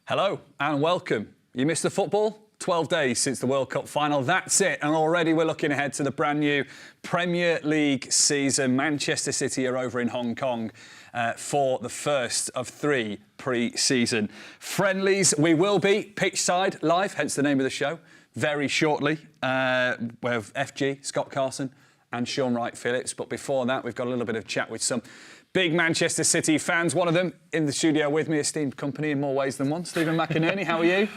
Hello and welcome. You missed the football? 12 days since the World Cup final. That's it. And already we're looking ahead to the brand new Premier League season. Manchester City are over in Hong Kong for the first of 3 pre-season friendlies. We will be pitchside live, hence the name of the show, very shortly. We have FG, Scott Carson and Sean Wright-Phillips. But before that, we've got a little bit of chat with some big Manchester City fans. One of them in the studio with me, esteemed company in more ways than one. Stephen McInerney, how are you?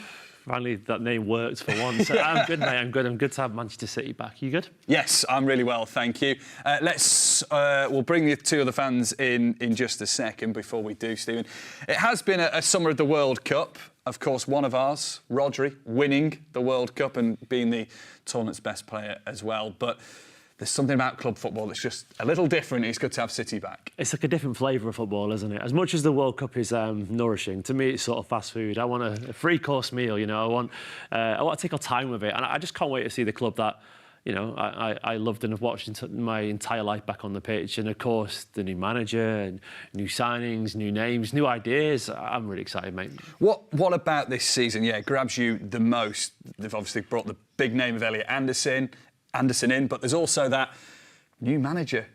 Finally, that name worked for once. Yeah. I'm good, mate. I'm good. I'm good to have Manchester City back. You good? Yes, I'm really well, thank you. We'll bring the two other fans in just a second. Before we do, Stephen, it has been a summer of the World Cup. Of course, one of ours, Rodri, winning the World Cup and being the tournament's best player as well. But there's something about club football that's just a little different. It's good to have City back. It's like a different flavour of football, isn't it? As much as the World Cup is nourishing, to me it's sort of fast food. I want a 3-course meal, you know. I want to take our time with it. And I just can't wait to see the club that, you know, I loved and have watched my entire life back on the pitch. And, of course, the new manager and new signings, new names, new ideas. I'm really excited, mate. What about this season, grabs you the most? They've obviously brought the big name of Elliot Anderson in, but there's also that new manager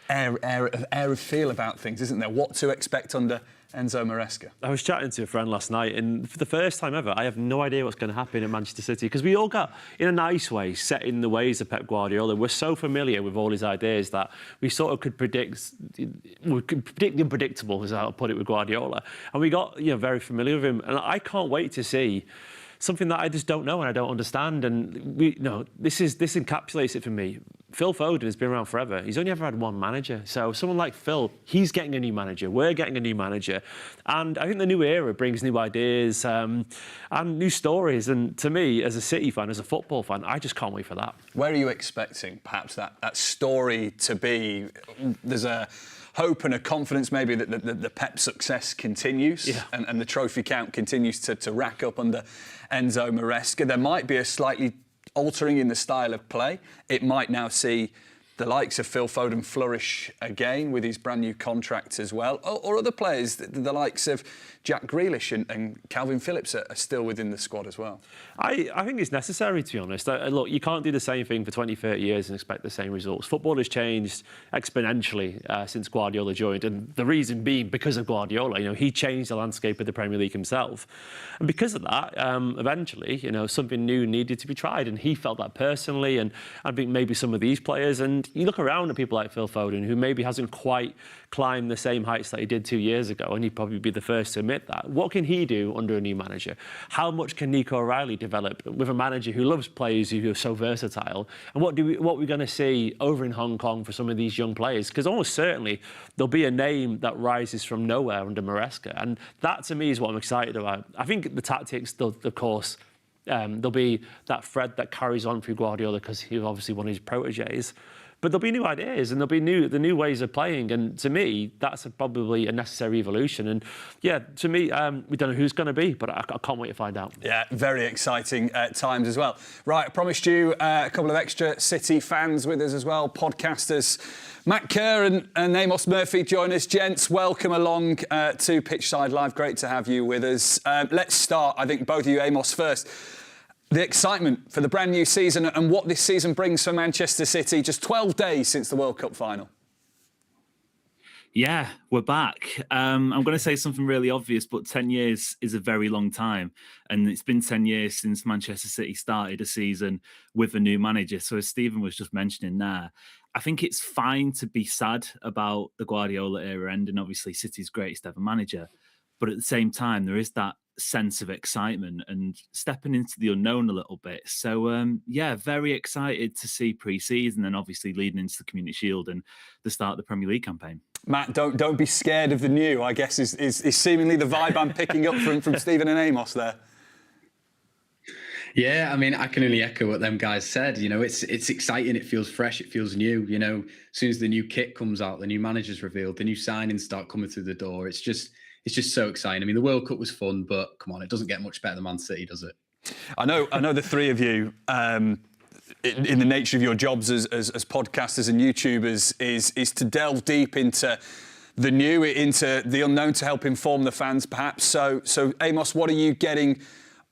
air of feel about things, isn't there? What to expect under Enzo Maresca. I was chatting to a friend last night, and for the first time ever, I have no idea what's going to happen at Manchester City, because we all got, in a nice way, set in the ways of Pep Guardiola. We're so familiar with all his ideas that we sort of could predict the unpredictable, as I'll put it, with Guardiola. And we got, very familiar with him. And I can't wait to see something that I just don't know and I don't understand. And this encapsulates it for me. Phil Foden has been around forever. He's only ever had one manager. So someone like Phil, he's getting a new manager. We're getting a new manager. And I think the new era brings new ideas and new stories. And to me, as a City fan, as a football fan, I just can't wait for that. Where are you expecting, perhaps, that story to be? There's a hope and a confidence maybe that the Pep success continues and the trophy count continues to rack up under Enzo Maresca. There might be a slightly altering in the style of play. It might now see the likes of Phil Foden flourish again with his brand new contract as well, or other players, the likes of Jack Grealish and Calvin Phillips are still within the squad as well. I think it's necessary, to be honest. Look, you can't do the same thing for 20, 30 years and expect the same results. Football has changed exponentially since Guardiola joined, and the reason being because of Guardiola. He changed the landscape of the Premier League himself. And because of that, eventually, something new needed to be tried, and he felt that personally, and I think maybe some of these players. And you look around at people like Phil Foden, who maybe hasn't quite climbed the same heights that he did 2 years ago, and he'd probably be the first to admit that. What can he do under a new manager? How much can Nico O'Reilly develop with a manager who loves players who are so versatile? And what we're going to see over in Hong Kong for some of these young players? Because almost certainly there'll be a name that rises from nowhere under Maresca, and that to me is what I'm excited about. I think the tactics, of course, there'll be that thread that carries on through Guardiola because he's obviously one of his protégés. But there'll be new ideas and there'll be the new ways of playing. And to me, that's probably a necessary evolution. And to me, we don't know who's going to be, but I can't wait to find out. Yeah, very exciting times as well. Right, I promised you a couple of extra City fans with us as well, podcasters. Matt Kerr and Amos Murphy join us. Gents, welcome along to Pitchside Live. Great to have you with us. Let's start, I think, both of you, Amos, first. The excitement for the brand new season and what this season brings for Manchester City, just 12 days since the World Cup final. Yeah, we're back. I'm going to say something really obvious, but 10 years is a very long time. And it's been 10 years since Manchester City started a season with a new manager. So as Stephen was just mentioning there, I think it's fine to be sad about the Guardiola era ending, obviously City's greatest ever manager. But at the same time, there is that sense of excitement and stepping into the unknown a little bit. So, very excited to see pre-season and obviously leading into the Community Shield and the start of the Premier League campaign. Matt, don't be scared of the new, I guess, is seemingly the vibe I'm picking up from Stephen and Amos there. Yeah, I mean, I can only echo what them guys said. It's exciting. It feels fresh. It feels new. As soon as the new kit comes out, the new manager's revealed, the new signings start coming through the door. It's just so exciting. I mean, the World Cup was fun, but come on, it doesn't get much better than Man City, does it? I know the three of you, in the nature of your jobs as podcasters and YouTubers, is to delve deep into the new into the unknown to help inform the fans, perhaps. So Amos, what are you getting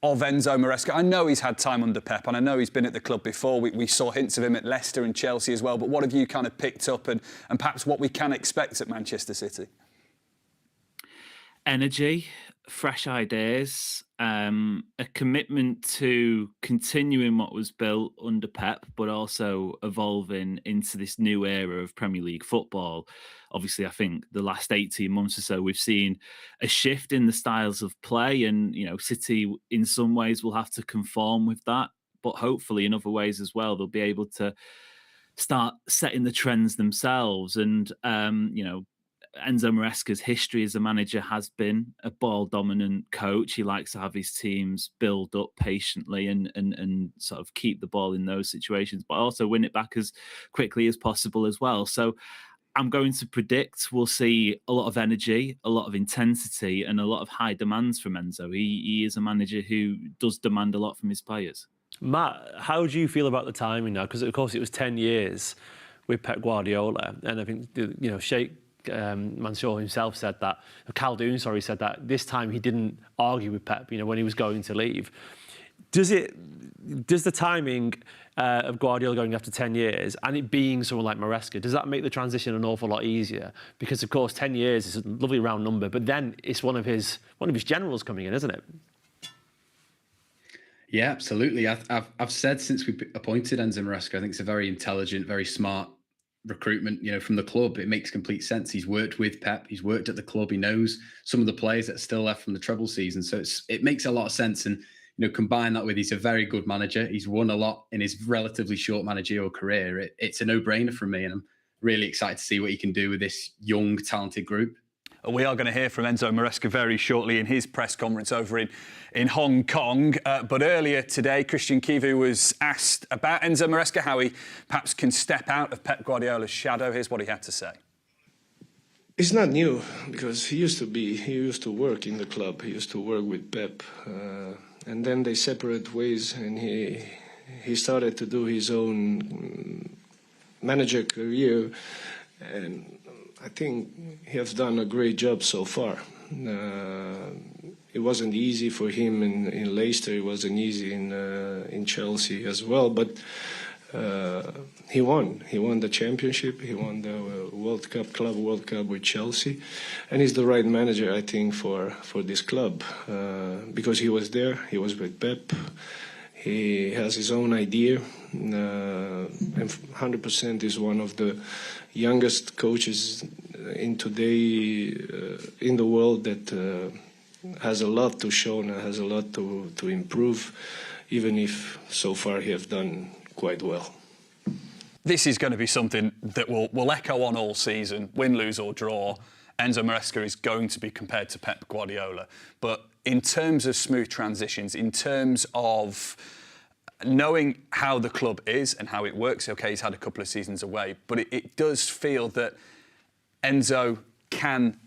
of Enzo Maresca? I know he's had time under Pep, and I know he's been at the club before. We saw hints of him at Leicester and Chelsea as well. But what have you kind of picked up, and perhaps what we can expect at Manchester City? Energy, fresh ideas, a commitment to continuing what was built under Pep, but also evolving into this new era of Premier League football. Obviously, I think the last 18 months or so, we've seen a shift in the styles of play, and City in some ways will have to conform with that, but hopefully in other ways as well, they'll be able to start setting the trends themselves. And Enzo Maresca's history as a manager has been a ball-dominant coach. He likes to have his teams build up patiently and sort of keep the ball in those situations, but also win it back as quickly as possible as well. So I'm going to predict we'll see a lot of energy, a lot of intensity, and a lot of high demands from Enzo. He is a manager who does demand a lot from his players. Matt, how do you feel about the timing now? Because, of course, it was 10 years with Pep Guardiola, and I think, Sheikh Mansour himself said that, Khaldoon, said that this time he didn't argue with Pep, when he was going to leave. Does the timing of Guardiola going after 10 years and it being someone like Maresca, does that make the transition an awful lot easier? Because, of course, 10 years is a lovely round number, but then it's one of his generals coming in, isn't it? Yeah, absolutely. I've said since we appointed Enzo Maresca, I think it's a very intelligent, very smart recruitment, from the club. It makes complete sense. He's worked with Pep. He's worked at the club. He knows some of the players that are still left from the treble season. So it makes a lot of sense. And, combine that with he's a very good manager. He's won a lot in his relatively short managerial career. It's a no-brainer for me. And I'm really excited to see what he can do with this young, talented group. We are going to hear from Enzo Maresca very shortly in his press conference over in Hong Kong. But earlier today, Christian Kivu was asked about Enzo Maresca, how he perhaps can step out of Pep Guardiola's shadow. Here's what he had to say. It's not new, because he used to work in the club. He used to work with Pep. And then they separate ways, and he started to do his own manager career. And I think he has done a great job so far. It wasn't easy for him in Leicester. It wasn't easy in Chelsea as well. But he won. He won the championship. He won the Club World Cup with Chelsea, and he's the right manager, I think, for this club because he was there. He was with Pep. He has his own idea, and 100% is one of the youngest coaches in today in the world that has a lot to show and has a lot to improve, even if so far he has done quite well. This is going to be something that will echo on all season, win, lose or draw. Enzo Maresca is going to be compared to Pep Guardiola. But in terms of smooth transitions, in terms of knowing how the club is and how it works, OK, he's had a couple of seasons away, but it does feel that Enzo can,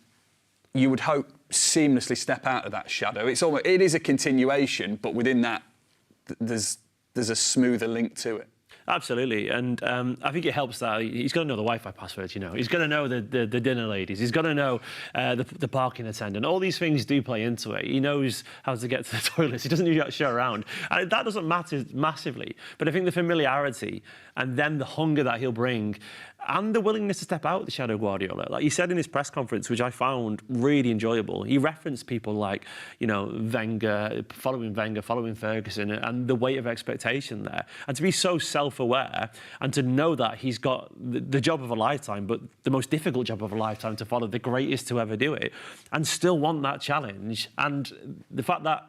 you would hope, seamlessly step out of that shadow. It is a continuation, but within that, there's a smoother link to it. Absolutely, and I think it helps that he's got to know the Wi-Fi passwords. He's got to know the dinner ladies. He's got to know the parking attendant. All these things do play into it. He knows how to get to the toilets. He doesn't need to show around, and that doesn't matter massively. But I think the familiarity and then the hunger that he'll bring, and the willingness to step out of the shadow of Guardiola. Like he said in his press conference, which I found really enjoyable, he referenced people like, Wenger, following Ferguson, and the weight of expectation there. And to be so self-aware and to know that he's got the job of a lifetime, but the most difficult job of a lifetime, to follow the greatest to ever do it, and still want that challenge. And the fact that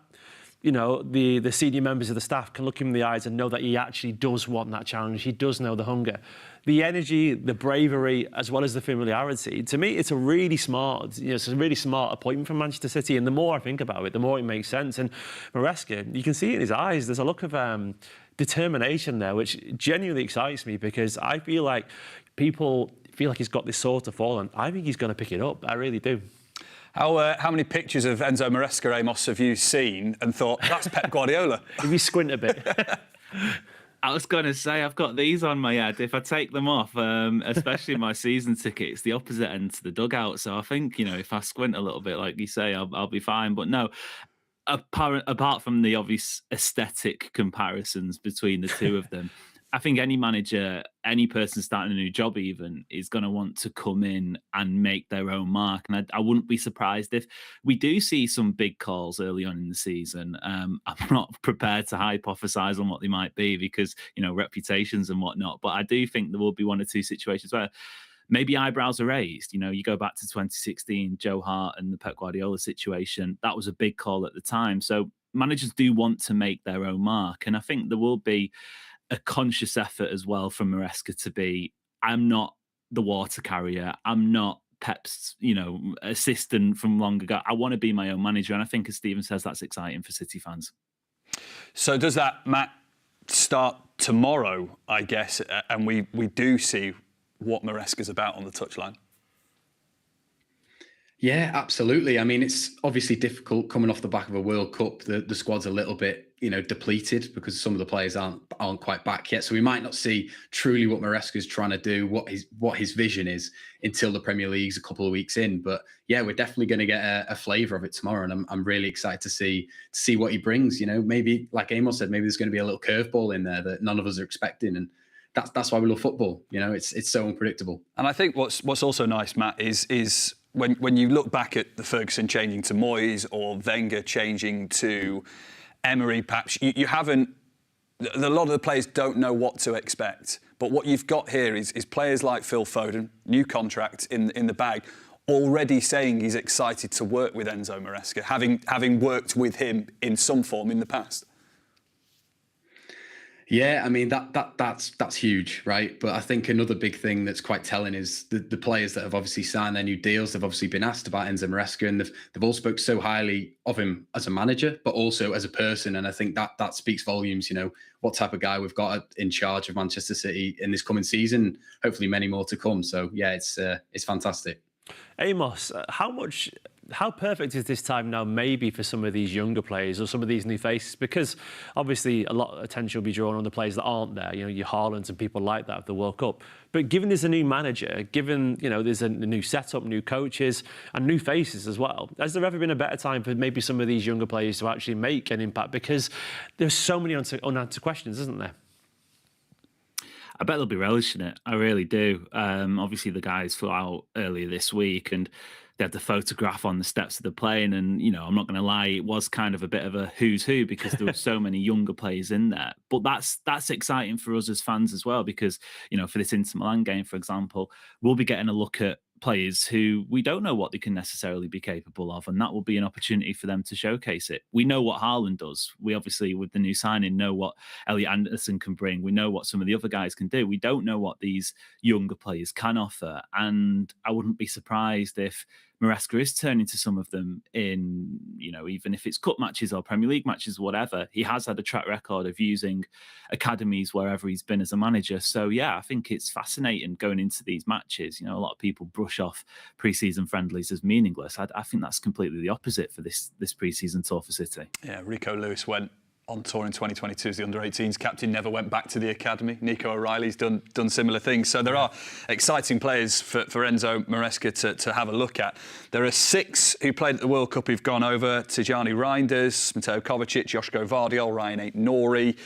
the senior members of the staff can look him in the eyes and know that he actually does want that challenge. He does know the hunger. The energy, the bravery, as well as the familiarity. To me, it's a really smart, it's a really smart appointment from Manchester City. And the more I think about it, the more it makes sense. And Maresca, you can see it in his eyes. There's a look of determination there, which genuinely excites me, because I feel like people feel like he's got this sword to fall on. I think he's going to pick it up. I really do. How many pictures of Enzo Maresca, Amos, have you seen and thought, that's Pep Guardiola? If you squint a bit. I was going to say, I've got these on my head. If I take them off, especially my season ticket, it's the opposite end to the dugout. So I think, if I squint a little bit, like you say, I'll be fine. But no, apart from the obvious aesthetic comparisons between the two of them, I think any manager, any person starting a new job even, is going to want to come in and make their own mark. And I wouldn't be surprised if we do see some big calls early on in the season. I'm not prepared to hypothesize on what they might be because, reputations and whatnot. But I do think there will be one or two situations where maybe eyebrows are raised. You go back to 2016, Joe Hart and the Pep Guardiola situation. That was a big call at the time. So managers do want to make their own mark. And I think there will be a conscious effort as well from Maresca to be, I'm not the water carrier. I'm not Pep's, assistant from long ago. I want to be my own manager. And I think, as Stephen says, that's exciting for City fans. So does that, Matt, start tomorrow, I guess, and we do see what Maresca's about on the touchline? Yeah, absolutely. I mean, it's obviously difficult coming off the back of a World Cup. The squad's a little bit, depleted because some of the players aren't quite back yet. So we might not see truly what Maresca's trying to do, what his vision is until the Premier League's a couple of weeks in. But yeah, we're definitely going to get a flavour of it tomorrow, and I'm really excited to see what he brings. Maybe like Amos said, maybe there's going to be a little curveball in there that none of us are expecting, and that's why we love football. It's so unpredictable. And I think what's also nice, Matt, is when you look back at the Ferguson changing to Moyes or Wenger changing to Emery, perhaps you haven't. A lot of the players don't know what to expect. But what you've got here is players like Phil Foden, new contract in the bag, already saying he's excited to work with Enzo Maresca, having worked with him in some form in the past. Yeah, I mean that's huge, right? But I think another big thing that's quite telling is the players that have obviously signed their new deals. They've obviously been asked about Enzo Maresca, and they've all spoke so highly of him as a manager, but also as a person. And I think that speaks volumes. What type of guy we've got in charge of Manchester City in this coming season. Hopefully, many more to come. So yeah, it's fantastic. Amos, how perfect is this time now maybe for some of these younger players or some of these new faces? Because obviously a lot of attention will be drawn on the players that aren't there, your Haalands and people like that of the World Cup. But given there's a new manager, given, there's a new setup, new coaches and new faces as well, has there ever been a better time for maybe some of these younger players to actually make an impact? Because there's so many unanswered questions, isn't there? I bet they'll be relishing it. I really do. Obviously, the guys flew out earlier this week and they had the photograph on the steps of the plane. And, I'm not going to lie, it was kind of a bit of a who's who because there were so many younger players in there. But that's exciting for us as fans as well because, for this Inter Milan game, for example, we'll be getting a look at players who we don't know what they can necessarily be capable of, and that will be an opportunity for them to showcase it. We know what Haaland does. We obviously, with the new signing, know what Elliot Anderson can bring. We know what some of the other guys can do. We don't know what these younger players can offer, and I wouldn't be surprised if Maresca is turning to some of them in, even if it's cup matches or Premier League matches, whatever. He has had a track record of using academies wherever he's been as a manager. So, yeah, I think it's fascinating going into these matches. A lot of people brush off pre-season friendlies as meaningless. I think that's completely the opposite for this pre-season tour for City. Yeah, Rico Lewis went on tour in 2022 as the under-18s captain, never went back to the academy. Nico O'Reilly's done similar things. So there are exciting players for Enzo Maresca to have a look at. There are 6 who played at the World Cup who've gone over. Tijani Reinders, Mateo Kovacic, Joško Vardiol, Ryan Aït-Nouri,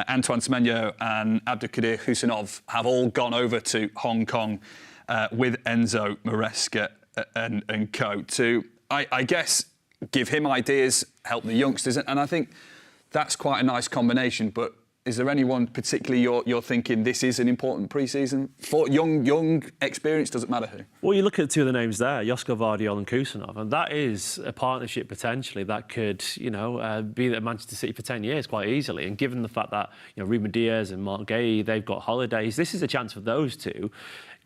Antoine Semenyo and Abdulkadir Husinov have all gone over to Hong Kong with Enzo Maresca and co to, I guess, give him ideas, help the youngsters. And I think that's quite a nice combination. But is there anyone particularly you're thinking this is an important pre-season for young experience? Doesn't matter who. Well, you look at 2 of the names there, Joško Vardiol and Kusanov, and that is a partnership potentially that could, be at Manchester City for 10 years quite easily. And given the fact that Ruben Diaz and Mark Gay, they've got holidays, this is a chance for those two.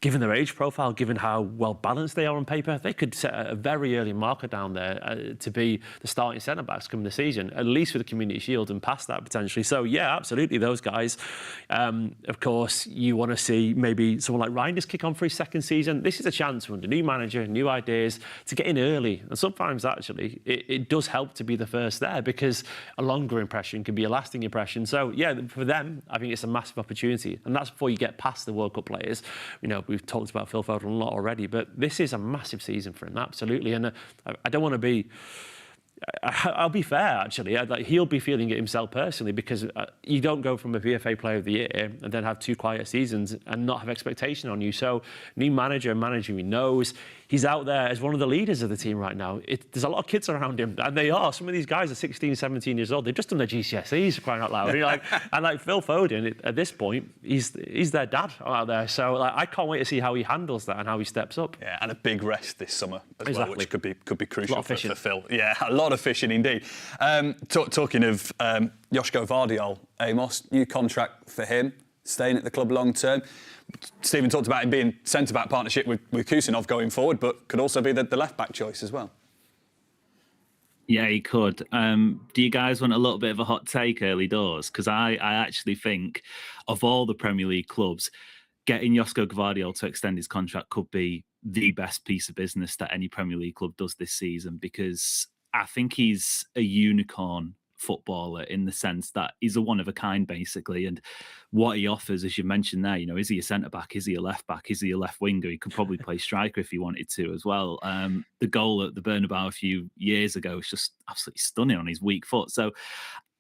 given their age profile, given how well balanced they are on paper, they could set a very early marker down there to be the starting centre-backs coming the season, at least with the Community Shield and past that potentially. So, yeah, absolutely, those guys. Of course, you want to see maybe someone like Reinders kick on for his second season. This is a chance for a new manager, new ideas, to get in early. And sometimes, actually, it does help to be the first there, because a longer impression can be a lasting impression. So, yeah, for them, I think it's a massive opportunity. And that's before you get past the World Cup players. You know, we've talked about Phil Foden a lot already, but this is a massive season for him, absolutely. And I don't want to be... I'll be fair, actually. He'll be feeling it himself personally, because you don't go from a VFA Player of the Year and then have 2 quiet seasons and not have expectation on you. So, new manager, a manager he knows. He's out there as one of the leaders of the team right now. There's a lot of kids around him, and they are. Some of these guys are 16, 17 years old. They've just done their GCSEs, for crying out loud. And Phil Foden, at this point, he's their dad out there. So I can't wait to see how he handles that and how he steps up. Yeah, and a big rest this summer as well, which could be crucial for Phil. Yeah, a lot of fishing indeed. Talking of Joško Gvardiol, Amos, new contract for him, staying at the club long term. Stephen talked about him being centre-back partnership with Kusinov going forward, but could also be the left-back choice as well. Yeah, he could. Do you guys want a little bit of a hot take early doors? Because I actually think of all the Premier League clubs, getting Joško Gvardiol to extend his contract could be the best piece of business that any Premier League club does this season, because I think he's a unicorn footballer in the sense that he's a one of a kind, basically. And what he offers, as you mentioned there, you know, is he a centre back? Is he a left back? Is he a left winger? He could probably play striker if he wanted to as well. The goal at the Bernabeu a few years ago was just absolutely stunning on his weak foot. So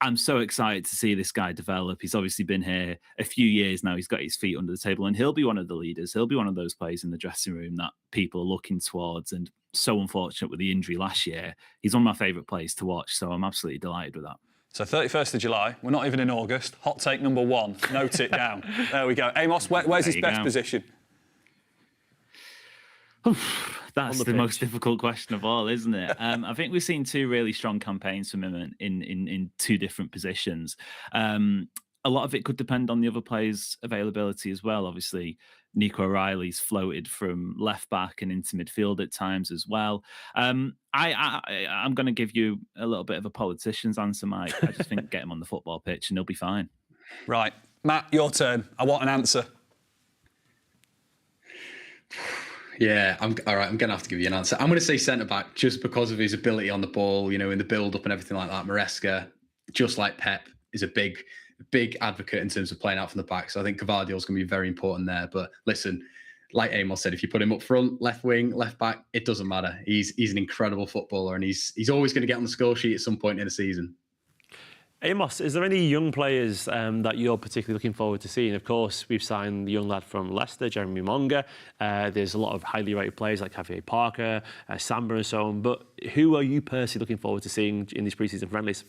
I'm so excited to see this guy develop. He's obviously been here a few years now. He's got his feet under the table, and he'll be one of the leaders. He'll be one of those players in the dressing room that people are looking towards. And so unfortunate with the injury last year. He's one of my favourite players to watch, so I'm absolutely delighted with that. So 31st of July, we're not even in August. Hot take number 1, note it down. There we go. Amos, where's his best position? That's the most difficult question of all, isn't it? I think we've seen 2 really strong campaigns from him in 2 different positions. A lot of it could depend on the other players' availability as well. Obviously, Nico O'Reilly's floated from left back and into midfield at times as well. I'm going to give you a little bit of a politician's answer, Mike. I just think get him on the football pitch and he'll be fine. Right. Matt, your turn. I want an answer. Yeah, all right, I'm going to have to give you an answer. I'm going to say centre-back just because of his ability on the ball, you know, in the build-up and everything like that. Maresca, just like Pep, is a big advocate in terms of playing out from the back. So I think Gvardiol's going to be very important there. But listen, like Amos said, if you put him up front, left wing, left back, it doesn't matter. He's an incredible footballer, and he's always going to get on the score sheet at some point in a season. Amos, is there any young players that you're particularly looking forward to seeing? Of course, we've signed the young lad from Leicester, Jeremy Monga. There's a lot of highly rated players like Javier Parker, Samba and so on. But who are you personally looking forward to seeing in these pre-season friendlies?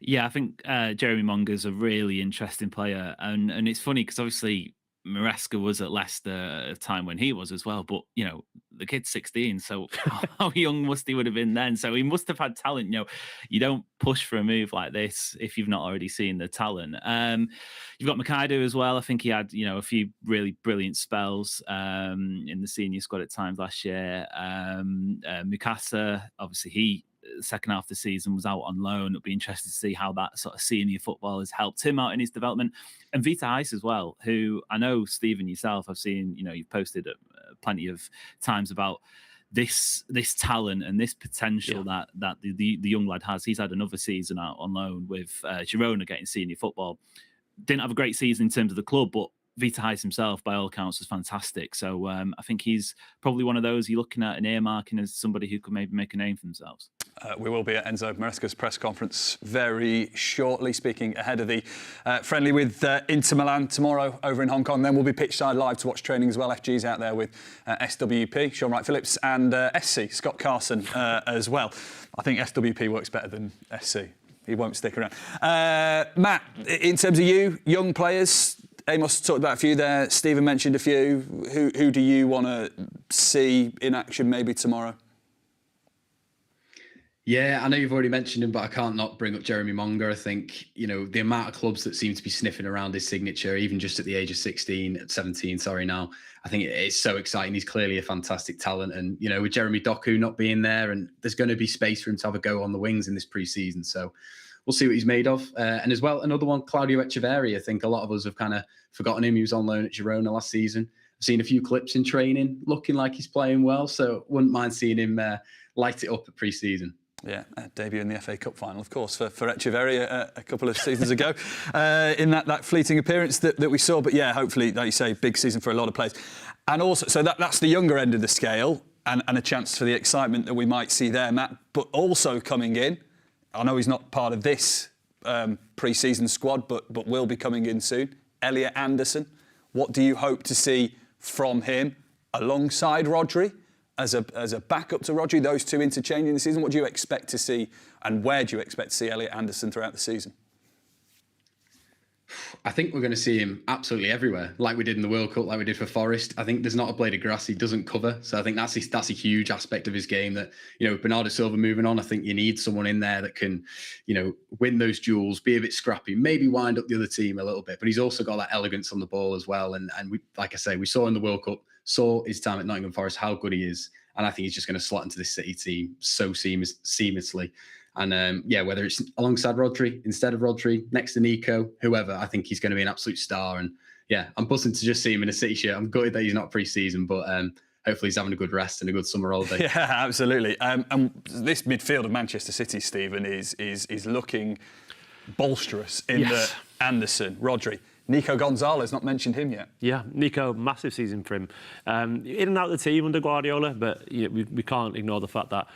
Yeah, I think Jeremy Monga's a really interesting player. And it's funny because obviously Maresca was at Leicester at a time when he was as well. But, you know, the kid's 16, so how young must he would have been then? So he must have had talent. You know, you don't push for a move like this if you've not already seen the talent. You've got Makaido as well. I think he had, you know, a few really brilliant spells in the senior squad at times last year. Mukasa, obviously he, second half of the season, was out on loan. It'll be interesting to see how that sort of senior football has helped him out in his development. And Vita Heis as well, who I know, Stephen, yourself, I've seen, you know, you've posted plenty of times about this talent and this potential that the young lad has. He's had another season out on loan with Girona getting senior football. Didn't have a great season in terms of the club, but Vita Heis himself, by all accounts, was fantastic. So I think he's probably one of those you're looking at and earmarking as somebody who could maybe make a name for themselves. We will be at Enzo Maresca's press conference very shortly, speaking ahead of the friendly with Inter Milan tomorrow over in Hong Kong. Then we'll be pitchside live to watch training as well. FG's out there with SWP, Sean Wright-Phillips, and SC, Scott Carson as well. I think SWP works better than SC. He won't stick around. Matt, in terms of you, young players, Amos talked about a few there. Stephen mentioned a few. Who do you want to see in action maybe tomorrow? Yeah, I know you've already mentioned him, but I can't not bring up Jeremy Monga. I think, the amount of clubs that seem to be sniffing around his signature, even just at the age of 17, sorry now, I think it's so exciting. He's clearly a fantastic talent. And, with Jeremy Doku not being there, and there's going to be space for him to have a go on the wings in this pre-season. So we'll see what he's made of. And as well, another one, Claudio Echeverri. I think a lot of us have kind of forgotten him. He was on loan at Girona last season. I've seen a few clips in training, looking like he's playing well. So wouldn't mind seeing him light it up at pre-season. Yeah, debut in the FA Cup final, of course, for Echeverri a couple of seasons ago in that fleeting appearance that we saw. But yeah, hopefully, like you say, big season for a lot of players. And also, so that's the younger end of the scale and a chance for the excitement that we might see there, Matt. But also coming in, I know he's not part of this pre-season squad, but will be coming in soon, Elliot Anderson. What do you hope to see from him alongside Rodri? As a backup to Rodri, those two interchanging the season, what do you expect to see and where do you expect to see Elliot Anderson throughout the season? I think we're going to see him absolutely everywhere, like we did in the World Cup, like we did for Forest. I think there's not a blade of grass he doesn't cover. So I think that's a huge aspect of his game that, Bernardo Silva moving on, I think you need someone in there that can, win those duels, be a bit scrappy, maybe wind up the other team a little bit. But he's also got that elegance on the ball as well. And we, like I say, we saw in the World Cup, saw his time at Nottingham Forest, how good he is. And I think he's just going to slot into this City team so seamlessly. And whether it's alongside Rodri, instead of Rodri, next to Nico, whoever, I think he's going to be an absolute star. And yeah, I'm buzzing to just see him in a City shirt. I'm gutted that he's not pre-season, but hopefully he's having a good rest and a good summer holiday. Yeah, absolutely. And this midfield of Manchester City, Stephen, is looking bolsterous in the Anderson, Rodri. Nico Gonzalez, not mentioned him yet. Yeah, Nico, massive season for him. In and out of the team under Guardiola, but we can't ignore the fact that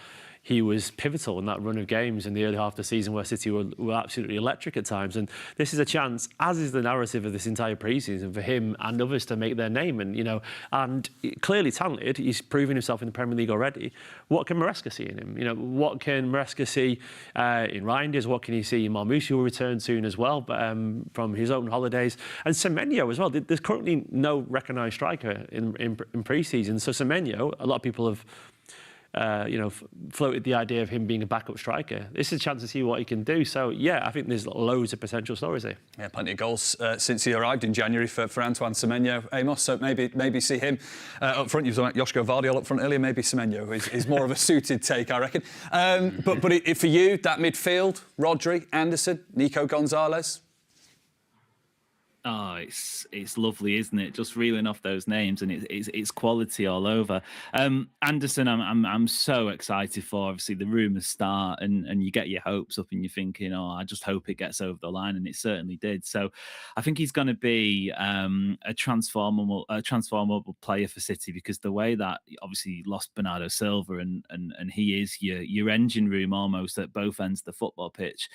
he was pivotal in that run of games in the early half of the season where City were absolutely electric at times. And this is a chance, as is the narrative of this entire pre-season, for him and others to make their name. And, and clearly talented, he's proven himself in the Premier League already. What can Maresca see in him? What can Maresca see in Reinders? What can he see in Marmoush, who will return soon as well, but from his own holidays? And Semenyo as well. There's currently no recognised striker in pre-season. So Semenyo, a lot of people have floated the idea of him being a backup striker. This is a chance to see what he can do. So, yeah, I think there's loads of potential stories here. Yeah, plenty of goals since he arrived in January for Antoine Semenyo, Amos. So maybe see him up front. You were talking about Joshko Vardiol up front earlier. Maybe Semenyo is more of a suited take, I reckon. But for you, that midfield, Rodri, Anderson, Nico Gonzalez. Oh, it's lovely, isn't it? Just reeling off those names, and it's quality all over. Anderson, I'm so excited for. Obviously, the rumours start, and you get your hopes up, and you're thinking, oh, I just hope it gets over the line, and it certainly did. So, I think he's going to be a transformable player for City, because the way that obviously you lost Bernardo Silva, and he is your engine room almost at both ends of the football pitch.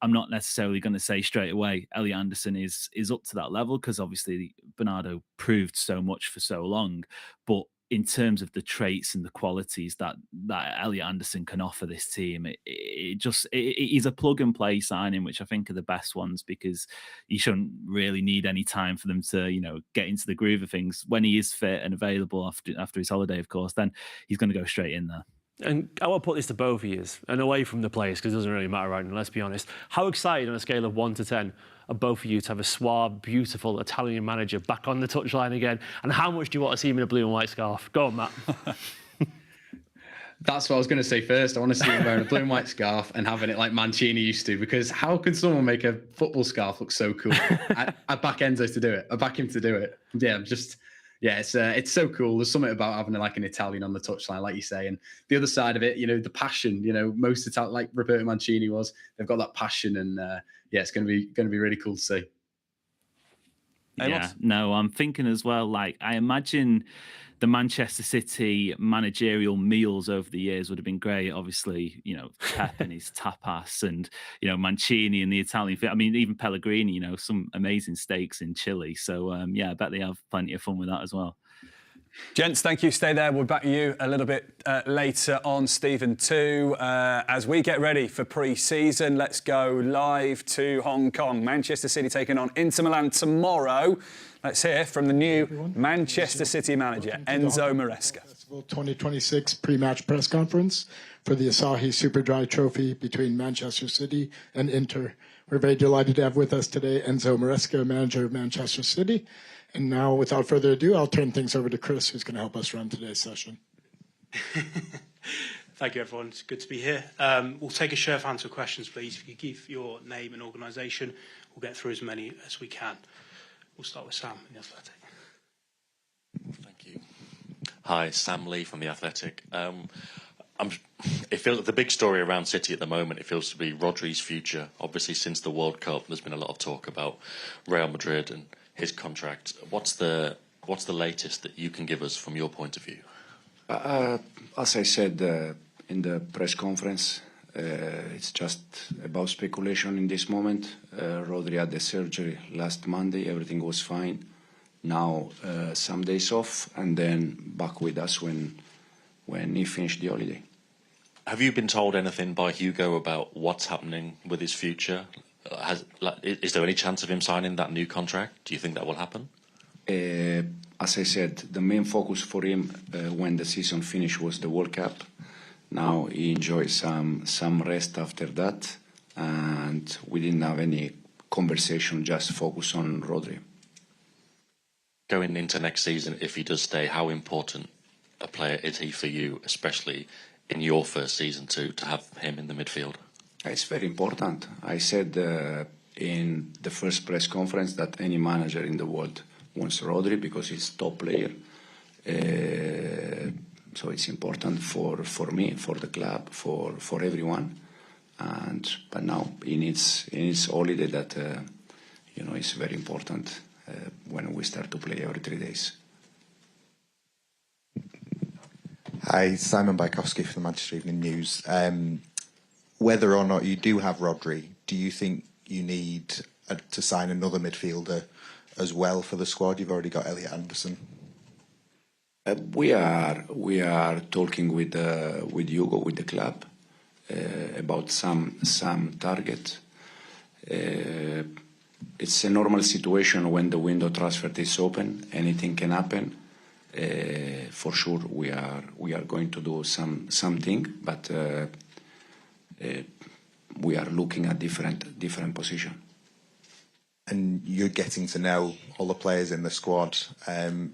I'm not necessarily going to say straight away Elliot Anderson is up to that level, because obviously Bernardo proved so much for so long. But in terms of the traits and the qualities that Elliot Anderson can offer this team, he's a plug and play signing, which I think are the best ones, because you shouldn't really need any time for them to get into the groove of things. When he is fit and available after his holiday, of course, then he's going to go straight in there. And I want to put this to both of you, and away from the players, because it doesn't really matter right now, let's be honest. How excited on a scale of 1 to 10 are both of you to have a suave, beautiful Italian manager back on the touchline again? And how much do you want to see him in a blue and white scarf? Go on, Matt. That's what I was going to say first. I want to see him wearing a blue and white scarf and having it like Mancini used to, because how can someone make a football scarf look so cool? I back Enzo to do it. I back him to do it. Yeah, it's so cool. There's something about having like an Italian on the touchline, like you say, and the other side of it, the passion. Most Italian, like Roberto Mancini was, they've got that passion, and it's going to be really cool to see. Yeah, no, I'm thinking as well. Like, I imagine the Manchester City managerial meals over the years would have been great. Obviously, Pep and his tapas, and Mancini and the Italian. I mean, even Pellegrini. Some amazing steaks in Chile. So I bet they have plenty of fun with that as well. Gents, thank you. Stay there. We'll back you a little bit later on, Stephen, too. As we get ready for pre-season, let's go live to Hong Kong. Manchester City taking on Inter Milan tomorrow. Let's hear from the new Manchester City manager, Enzo Maresca. Festival 2026 pre-match press conference for the Asahi Superdry Trophy between Manchester City and Inter. We're very delighted to have with us today Enzo Maresca, manager of Manchester City. And now, without further ado, I'll turn things over to Chris, who's going to help us run today's session. Thank you, everyone. It's good to be here. We'll take a show of hands for questions, please. If you give your name and organisation, we'll get through as many as we can. We'll start with Sam in The Athletic. Thank you. Hi, Sam Lee from The Athletic. It feels like the big story around City at the moment, it feels to be Rodri's future. Obviously, since the World Cup, there's been a lot of talk about Real Madrid and his contract. What's the latest that you can give us from your point of view? As I said in the press conference, it's just about speculation in this moment. Rodri had the surgery last Monday. Everything was fine. Now some days off, and then back with us when he finished the holiday. Have you been told anything by Hugo about what's happening with his future? Is there any chance of him signing that new contract? Do you think that will happen? As I said, the main focus for him when the season finished was the World Cup. Now he enjoys some rest after that, and we didn't have any conversation, just focus on Rodri. Going into next season, if he does stay, how important a player is he for you, especially in your first season to have him in the midfield? It's very important. I said in the first press conference that any manager in the world wants Rodri because he's top player. So it's important for me, for the club, for everyone. But now he needs holiday that is very important when we start to play every 3 days. Hi, Simon Bajkowski from the Manchester Evening News. Whether or not you do have Rodri, do you think you need to sign another midfielder as well for the squad? You've already got Elliot Anderson. We are talking with Hugo, with the club, about some target. It's a normal situation when the window transfer is open. Anything can happen. For sure, we are going to do something, but we are looking at different position. And you're getting to know all the players in the squad.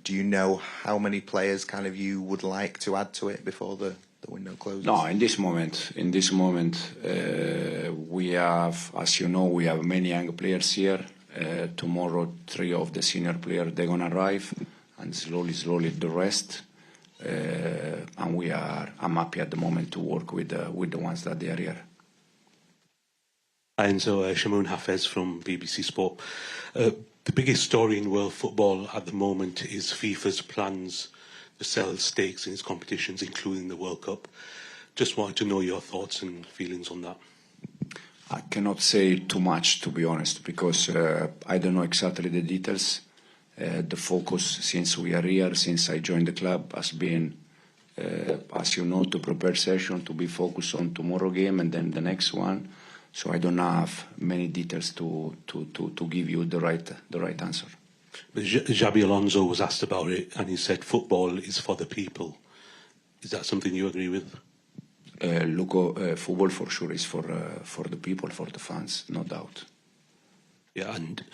Do you know how many players kind of you would like to add to it before the window closes? No, in this moment, we have, as you know, we have many young players here. Tomorrow, 3 of the senior players, they're going to arrive, and slowly the rest. And I'm happy at the moment to work with the ones that they are here. Enzo, Shamoun Hafez from BBC Sport. The biggest story in world football at the moment is FIFA's plans to sell stakes in its competitions, including the World Cup. Just wanted to know your thoughts and feelings on that. I cannot say too much, to be honest, because I don't know exactly the details. The focus since we are here, since I joined the club, has been, as you know, to prepare session, to be focused on tomorrow game and then the next one. So I don't have many details to give you the right answer. But Xabi Alonso was asked about it, and he said football is for the people. Is that something you agree with? Football for sure is for the people, for the fans, no doubt. Yeah, and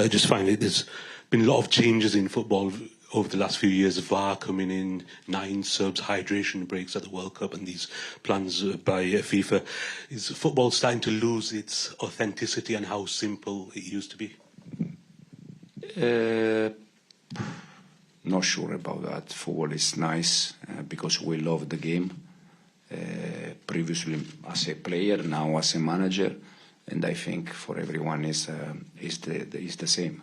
just finally, there's been a lot of changes in football over the last few years. VAR coming in, 9 subs, hydration breaks at the World Cup, and these plans by FIFA. Is football starting to lose its authenticity and how simple it used to be? Not sure about that. Football is nice because we love the game. Previously as a player, now as a manager, and I think for everyone is the same.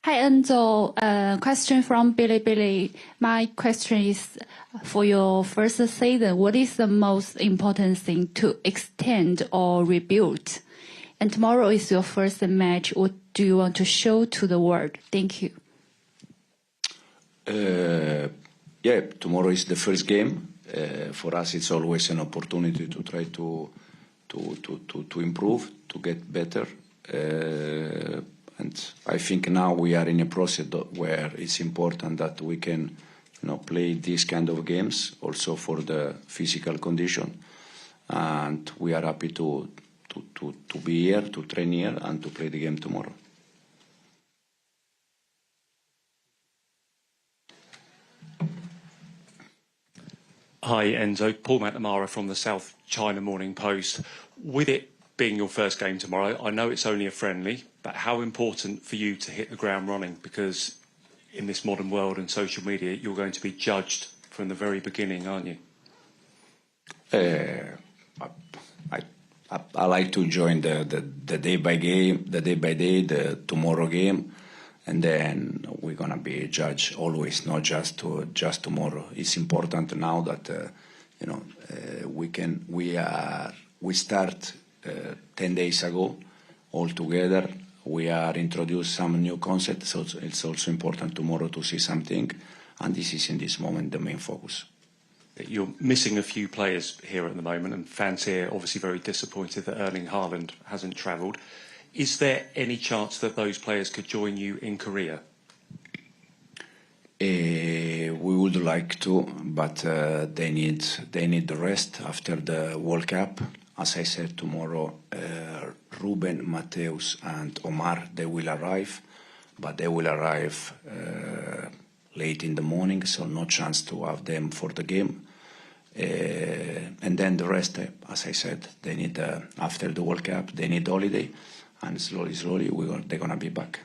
Hi Enzo, question from Billy. My question is, for your first season, what is the most important thing to extend or rebuild? And tomorrow is your first match. What do you want to show to the world? Thank you. Yeah, tomorrow is the first game. For us, it's always an opportunity to try to improve, to get better. And I think now we are in a process where it's important that we can, play these kind of games also for the physical condition. And we are happy to be here, to train here, and to play the game tomorrow. Hi, Enzo. Paul McNamara from the South China Morning Post. With it being your first game tomorrow, I know it's only a friendly, but how important for you to hit the ground running? Because in this modern world and social media, you're going to be judged from the very beginning, aren't you? I like to join the day by game, the day by day, the tomorrow game, and then we're gonna be judged always, not just tomorrow. It's important now that we start 10 days ago all together. We are introduced some new concepts, so it's also important tomorrow to see something, and this is in this moment the main focus. You're missing a few players here at the moment, and fans here obviously very disappointed that Erling Haaland hasn't travelled. Is there any chance that those players could join you in Korea? We would like to, but they need the rest after the World Cup. As I said, tomorrow, Ruben, Mateus, and Omar, they will arrive, but they will arrive late in the morning, so no chance to have them for the game. And then the rest, as I said, they need after the World Cup, they need holiday, and slowly, they're gonna be back.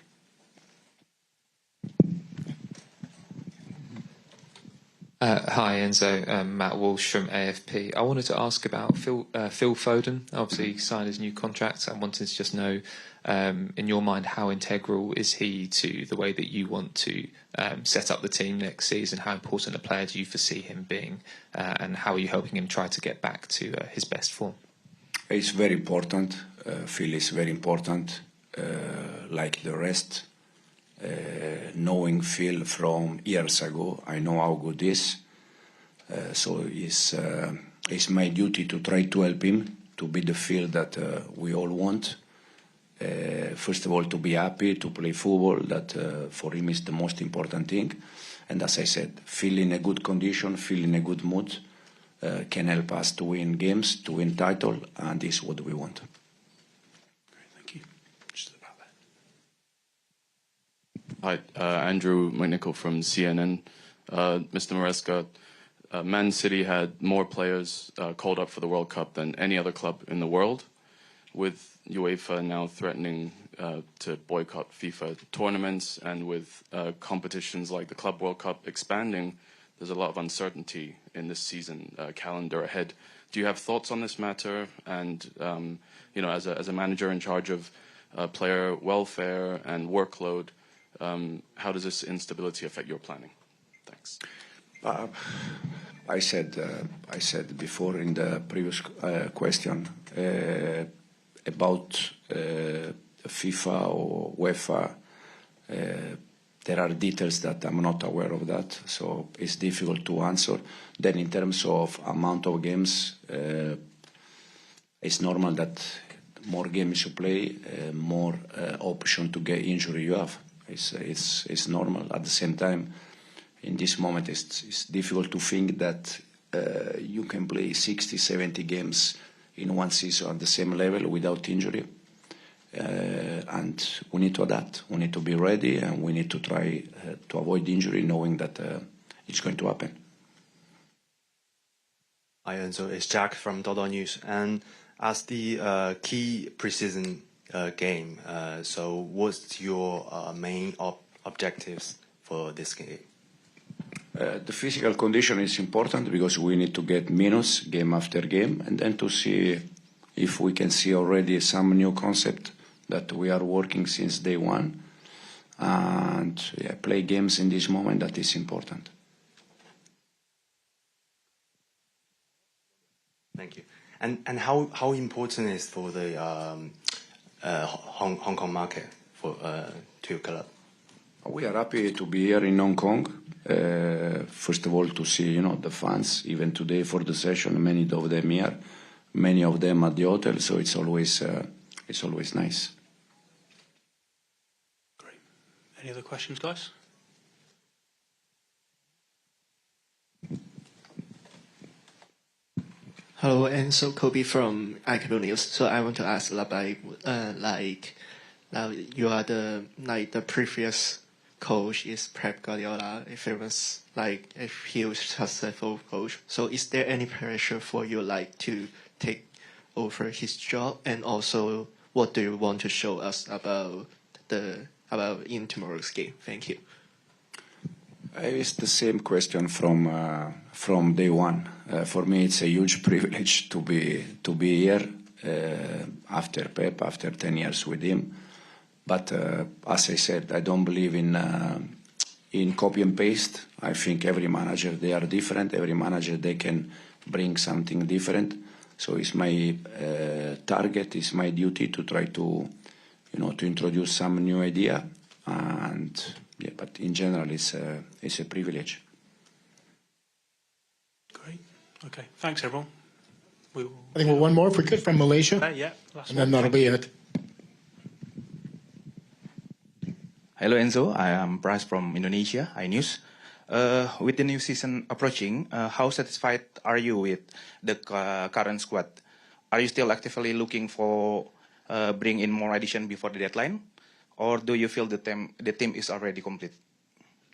Hi, Enzo. Matt Walsh from AFP. I wanted to ask about Phil Foden. Obviously, he signed his new contract. I wanted to just know, in your mind, how integral is he to the way that you want to set up the team next season? How important a player do you foresee him being? And how are you helping him try to get back to his best form? It's very important. Phil is very important, like the rest. Knowing Phil from years ago, I know how good he is. So it's my duty to try to help him to be the Phil that we all want. First of all, to be happy to play football. That for him is the most important thing. And as I said, Phil in a good condition, Phil in a good mood, can help us to win games, to win title, and this is what we want. Hi, Andrew McNichol from CNN. Mr. Maresca, Man City had more players called up for the World Cup than any other club in the world, with UEFA now threatening to boycott FIFA tournaments, and with competitions like the Club World Cup expanding, there's a lot of uncertainty in this season calendar ahead. Do you have thoughts on this matter? And as a manager in charge of player welfare and workload, how does this instability affect your planning? Thanks. I said before in the previous question about FIFA or UEFA. There are details that I'm not aware of that, so it's difficult to answer. Then in terms of amount of games, it's normal that more games you play, more option to get injury you have. It's normal. At the same time, in this moment, it's difficult to think that you can play 60, 70 games in one season at the same level without injury. And we need to adapt. We need to be ready, and we need to try to avoid injury, knowing that it's going to happen. Hi, Enzo. It's Jack from Dodo News. And as the key preseason game, so what's your main objectives for this game? The physical condition is important because we need to get minutes game after game, and then to see if we can see already some new concept that we are working since day one, and play games in this moment. That is important. Thank you. And how important is for the Hong Kong market for to your club? We are happy to be here in Hong Kong. First of all, to see the fans. Even today for the session, many of them here, many of them at the hotel. So it's always nice. Any other questions, guys? Hello, Enzo Kobe from iCable News. So I want to ask about now you are the previous coach is Pep Guardiola. If he was successful coach, so is there any pressure for you to take over his job? And also, what do you want to show us about in tomorrow's game? Thank you. It's the same question from day one. For me, it's a huge privilege to be here after Pep, after 10 years with him. But as I said, I don't believe in copy and paste. I think every manager, they are different. Every manager, they can bring something different. So it's my target, it's my duty to try to introduce some new idea. And yeah, but in general, it's a privilege. Great. Okay. Thanks, everyone. I think we'll one more if we could from Malaysia. Yeah. Last and one. then that'll be it. Hello, Enzo. I am Bryce from Indonesia, iNews. With the new season approaching, how satisfied are you with the current squad? Are you still actively looking for bring in more addition before the deadline? Or do you feel the team is already complete?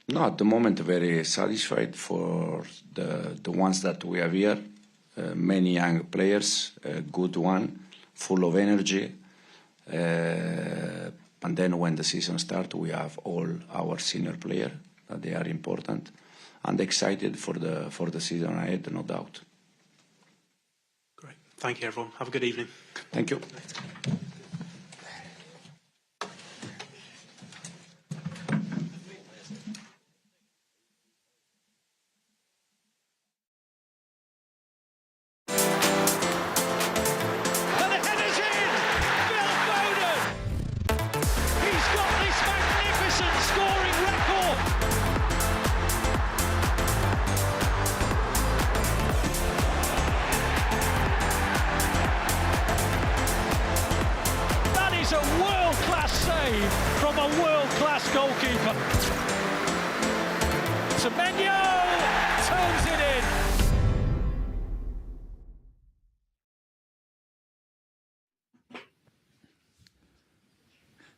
No, at the moment, very satisfied for the ones that we have here. Many young players, a good one, full of energy. And then when the season starts, we have all our senior players. They are important. And excited for the season ahead, no doubt. Great. Thank you, everyone. Have a good evening. Thank you.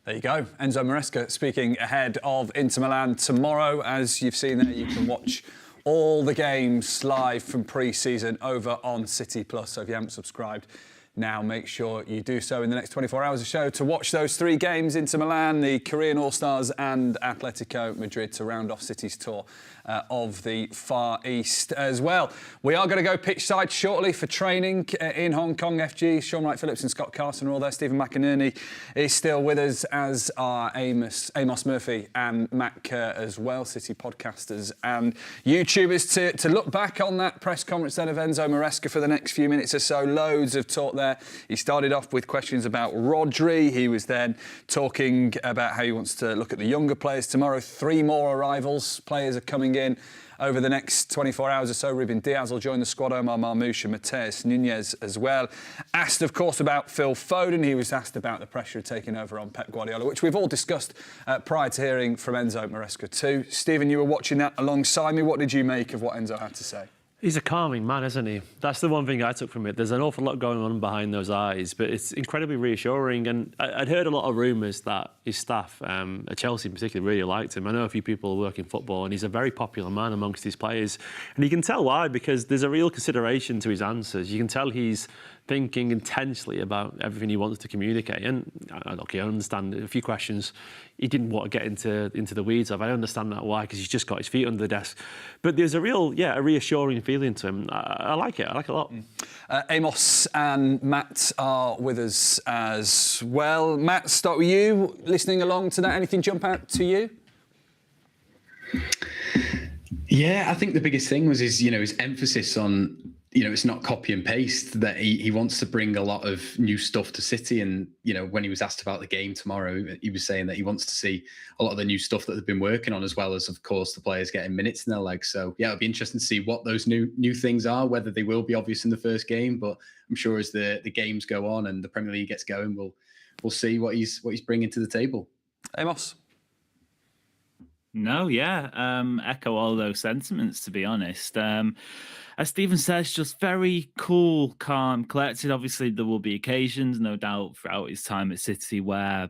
There you go. Enzo Maresca speaking ahead of Inter Milan tomorrow. As you've seen there, you can watch all the games live from pre-season over on City Plus. So if you haven't subscribed now, make sure you do so in the next 24 hours of show to watch those three games, Inter Milan, the Korean All-Stars and Atletico Madrid, to round off City's tour of the Far East as well. We are going to go pitchside shortly for training in Hong Kong. FG, Sean Wright-Phillips and Scott Carson are all there. Stephen McInerney is still with us, as are Amos Murphy and Matt Kerr as well, City podcasters and YouTubers, to look back on that press conference then of Enzo Maresca for the next few minutes or so. Loads of talk there. He started off with questions about Rodri. He was then talking about how he wants to look at the younger players tomorrow. 3 more arrivals. Players are coming in over the next 24 hours or so. Ruben Diaz will join the squad, Omar Marmoush and Mateus Nunez as well. Asked, of course, about Phil Foden. He was asked about the pressure of taking over on Pep Guardiola, which we've all discussed prior to hearing from Enzo Maresca too. Stephen, you were watching that alongside me. What did you make of what Enzo had to say? He's a calming man, isn't he? That's the one thing I took from it. There's an awful lot going on behind those eyes, but it's incredibly reassuring. And I'd heard a lot of rumours that his staff, at Chelsea in particular, really liked him. I know a few people work in football, and he's a very popular man amongst his players. And you can tell why, because there's a real consideration to his answers. You can tell he's thinking intensely about everything he wants to communicate. And look, I understand a few questions he didn't want to get into the weeds of. I understand that why, because he's just got his feet under the desk. But there's a reassuring feeling to him. I like it. I like it a lot. Amos and Matt are with us as well. Matt, start with you. Listening along to that, anything jump out to you? Yeah, I think the biggest thing was his emphasis on, it's not copy and paste, that he wants to bring a lot of new stuff to City. And, when he was asked about the game tomorrow, he was saying that he wants to see a lot of the new stuff that they've been working on, as well as, of course, the players getting minutes in their legs. So, yeah, it'll be interesting to see what those new things are, whether they will be obvious in the first game. But I'm sure as the games go on and the Premier League gets going, we'll see what he's bringing to the table. Amos? No, yeah, echo all those sentiments, to be honest. As Stephen says, just very cool, calm, collected. Obviously, there will be occasions, no doubt, throughout his time at City where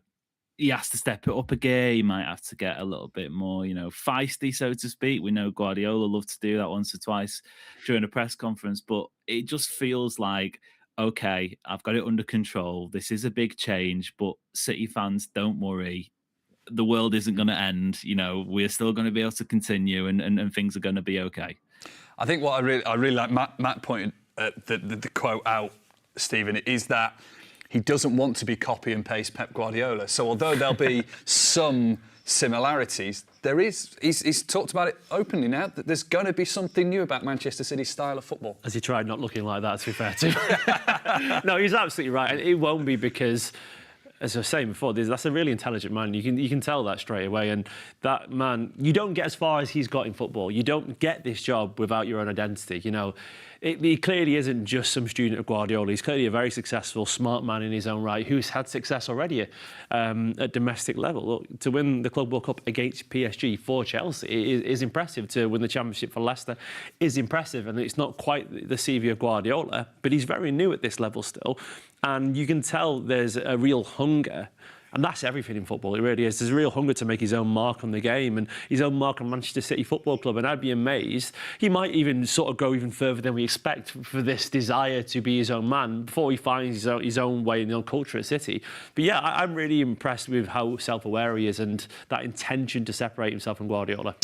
he has to step it up a gear. He might have to get a little bit more, feisty, so to speak. We know Guardiola loved to do that once or twice during a press conference, but it just feels like, okay, I've got it under control. This is a big change, but City fans, don't worry. The world isn't going to end. We're still going to be able to continue, and things are going to be okay. I think what I really like, Matt pointed the quote out, Stephen, is that he doesn't want to be copy and paste Pep Guardiola. So although there'll be some similarities, he's talked about it openly now, that there's going to be something new about Manchester City's style of football. Has he tried not looking like that, to be fair to him? No, he's absolutely right. And it won't be because, as I was saying before, that's a really intelligent man. You can tell that straight away. And that man, you don't get as far as he's got in football. You don't get this job without your own identity. He clearly isn't just some student of Guardiola. He's clearly a very successful, smart man in his own right who's had success already at domestic level. Look, to win the Club World Cup against PSG for Chelsea is impressive. To win the Championship for Leicester is impressive. And it's not quite the CV of Guardiola, but he's very new at this level still. And you can tell there's a real hunger. And that's everything in football, it really is. There's a real hunger to make his own mark on the game and his own mark on Manchester City Football Club. And I'd be amazed. He might even sort of go even further than we expect for this desire to be his own man before he finds his own way and his own culture at City. But yeah, I'm really impressed with how self-aware he is and that intention to separate himself from Guardiola.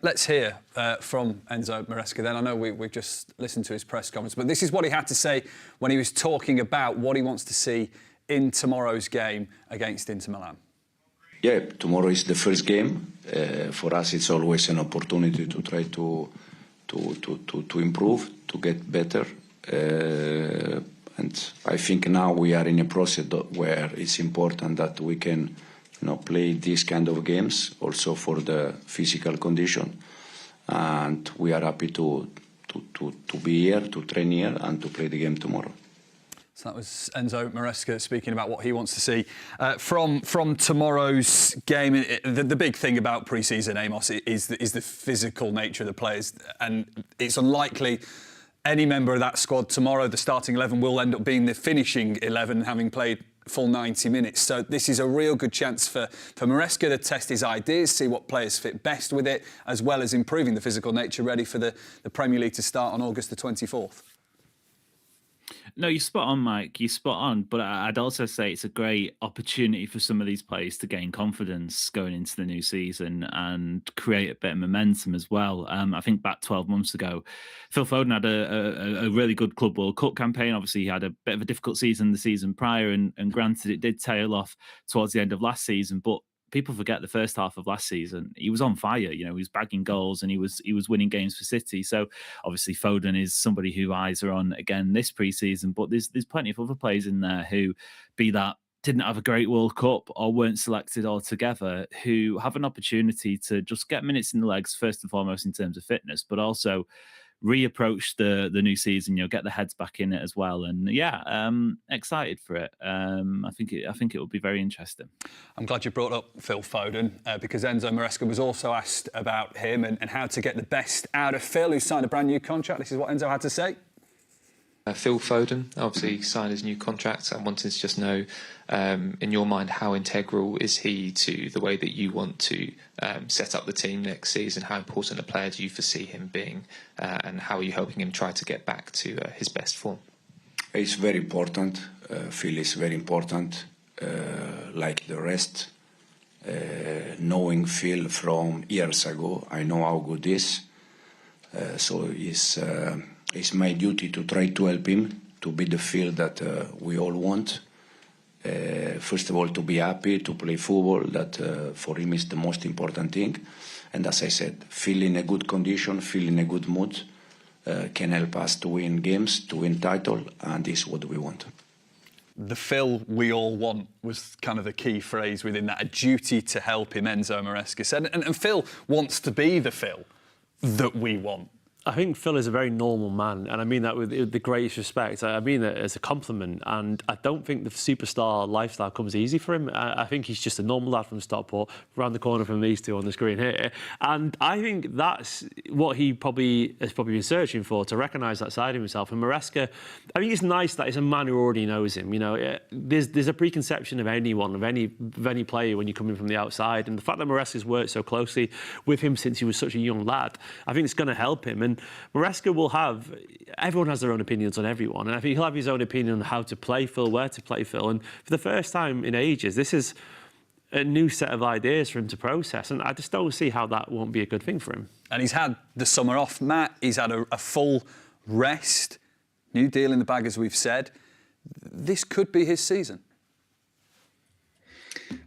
Let's hear from Enzo Maresca then. I know we've just listened to his press conference, but this is what he had to say when he was talking about what he wants to see in tomorrow's game against Inter Milan. Yeah, tomorrow is the first game. For us, it's always an opportunity to try to improve, to get better. And I think now we are in a process where it's important that we can, play these kind of games also for the physical condition. And we are happy to be here, to train here, and to play the game tomorrow. So that was Enzo Maresca speaking about what he wants to see from tomorrow's game. The big thing about pre-season, Amos, is the physical nature of the players, and it's unlikely any member of that squad tomorrow, the starting 11, will end up being the finishing 11, having played full 90 minutes. So this is a real good chance for Maresca to test his ideas, see what players fit best with it, as well as improving the physical nature, ready for the Premier League to start on August the 24th. No, you're spot on, Mike. You're spot on. But I'd also say it's a great opportunity for some of these players to gain confidence going into the new season and create a bit of momentum as well. I think back 12 months ago, Phil Foden had a really good Club World Cup campaign. Obviously, he had a bit of a difficult season the season prior, and granted, it did tail off towards the end of last season. But people forget the first half of last season. He was on fire. He was bagging goals and he was winning games for City. So obviously Foden is somebody who eyes are on again this pre-season. But there's plenty of other players in there who, be that didn't have a great World Cup or weren't selected altogether, who have an opportunity to just get minutes in the legs first and foremost in terms of fitness, but also reapproach the new season, get the heads back in it as well. And excited for it. I think it will be very interesting. I'm glad you brought up Phil Foden because Enzo Maresca was also asked about him and how to get the best out of Phil, who signed a brand new contract. This is what Enzo had to say. Phil Foden obviously signed his new contract. I wanted to just know, in your mind, how integral is he to the way that you want to set up the team next season? How important a player do you foresee him being, and how are you helping him try to get back to his best form? It's very important. Phil is very important, like the rest. Knowing Phil from years ago, I know how good he is. So it's my duty to try to help him to be the Phil that we all want. First of all, to be happy, to play football, that for him is the most important thing. And as I said, Phil in a good condition, Phil in a good mood, can help us to win games, to win title, and this is what we want. The Phil we all want was kind of the key phrase within that, a duty to help him, Enzo Maresca said. And Phil wants to be the Phil that we want. I think Phil is a very normal man, and I mean that with the greatest respect. I mean that as a compliment, and I don't think the superstar lifestyle comes easy for him. I think he's just a normal lad from Stockport, around the corner from these two on the screen here, and I think that's what he has probably been searching for, to recognise that side of himself. And Maresca, I think it's nice that it's a man who already knows him. You know, there's a preconception of anyone, of any player when you come in from the outside, and the fact that Maresca's worked so closely with him since he was such a young lad, I think it's going to help him. And Maresca will have, everyone has their own opinions on everyone, and I think he'll have his own opinion on how to play Phil, where to play Phil, and for the first time in ages, this is a new set of ideas for him to process, and I just don't see how that won't be a good thing for him. And he's had the summer off, Matt. He's had a full rest. New deal in the bag, as we've said. This could be his season.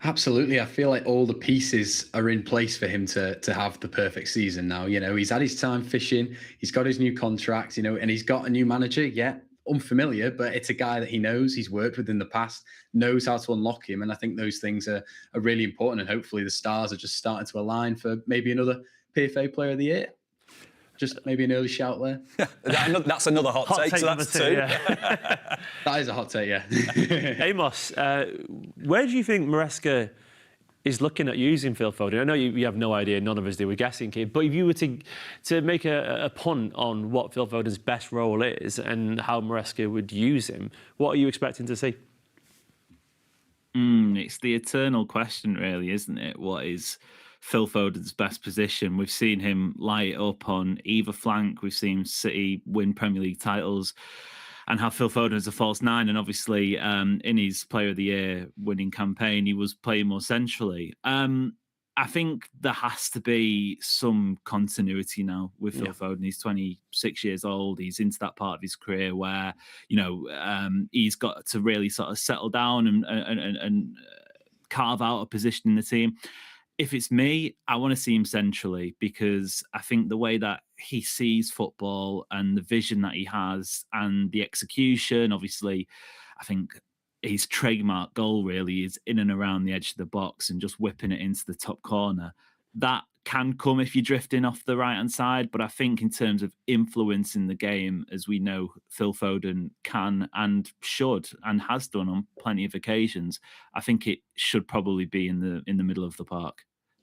Absolutely. I feel like all the pieces are in place for him to have the perfect season now. You know, he's had his time fishing, he's got his new contract, you know, and he's got a new manager. Yeah, unfamiliar, but it's a guy that he knows, he's worked with in the past, knows how to unlock him. And I think those things are really important. And hopefully the stars are just starting to align for maybe another PFA Player of the Year. Just maybe an early shout there. That's another hot take, so that's two. Yeah. That is a hot take, yeah. Amos, where do you think Maresca is looking at using Phil Foden? I know you have no idea, none of us do, we're guessing here, but if you were to make a punt on what Phil Foden's best role is and how Maresca would use him, what are you expecting to see? It's the eternal question, really, isn't it? What is Phil Foden's best position? We've seen him light up on either flank. We've seen City win Premier League titles and have Phil Foden as a false nine. And obviously, in his Player of the Year winning campaign, he was playing more centrally. I think there has to be some continuity now with Phil Foden. He's 26 years old. He's into that part of his career where, you know, he's got to really sort of settle down and carve out a position in the team. If it's me, I want to see him centrally, because I think the way that he sees football and the vision that he has and the execution, obviously, I think his trademark goal really is in and around the edge of the box and just whipping it into the top corner. That can come if you're drifting off the right-hand side, but I think in terms of influencing the game, as we know Phil Foden can and should and has done on plenty of occasions, I think it should probably be in the middle of the park.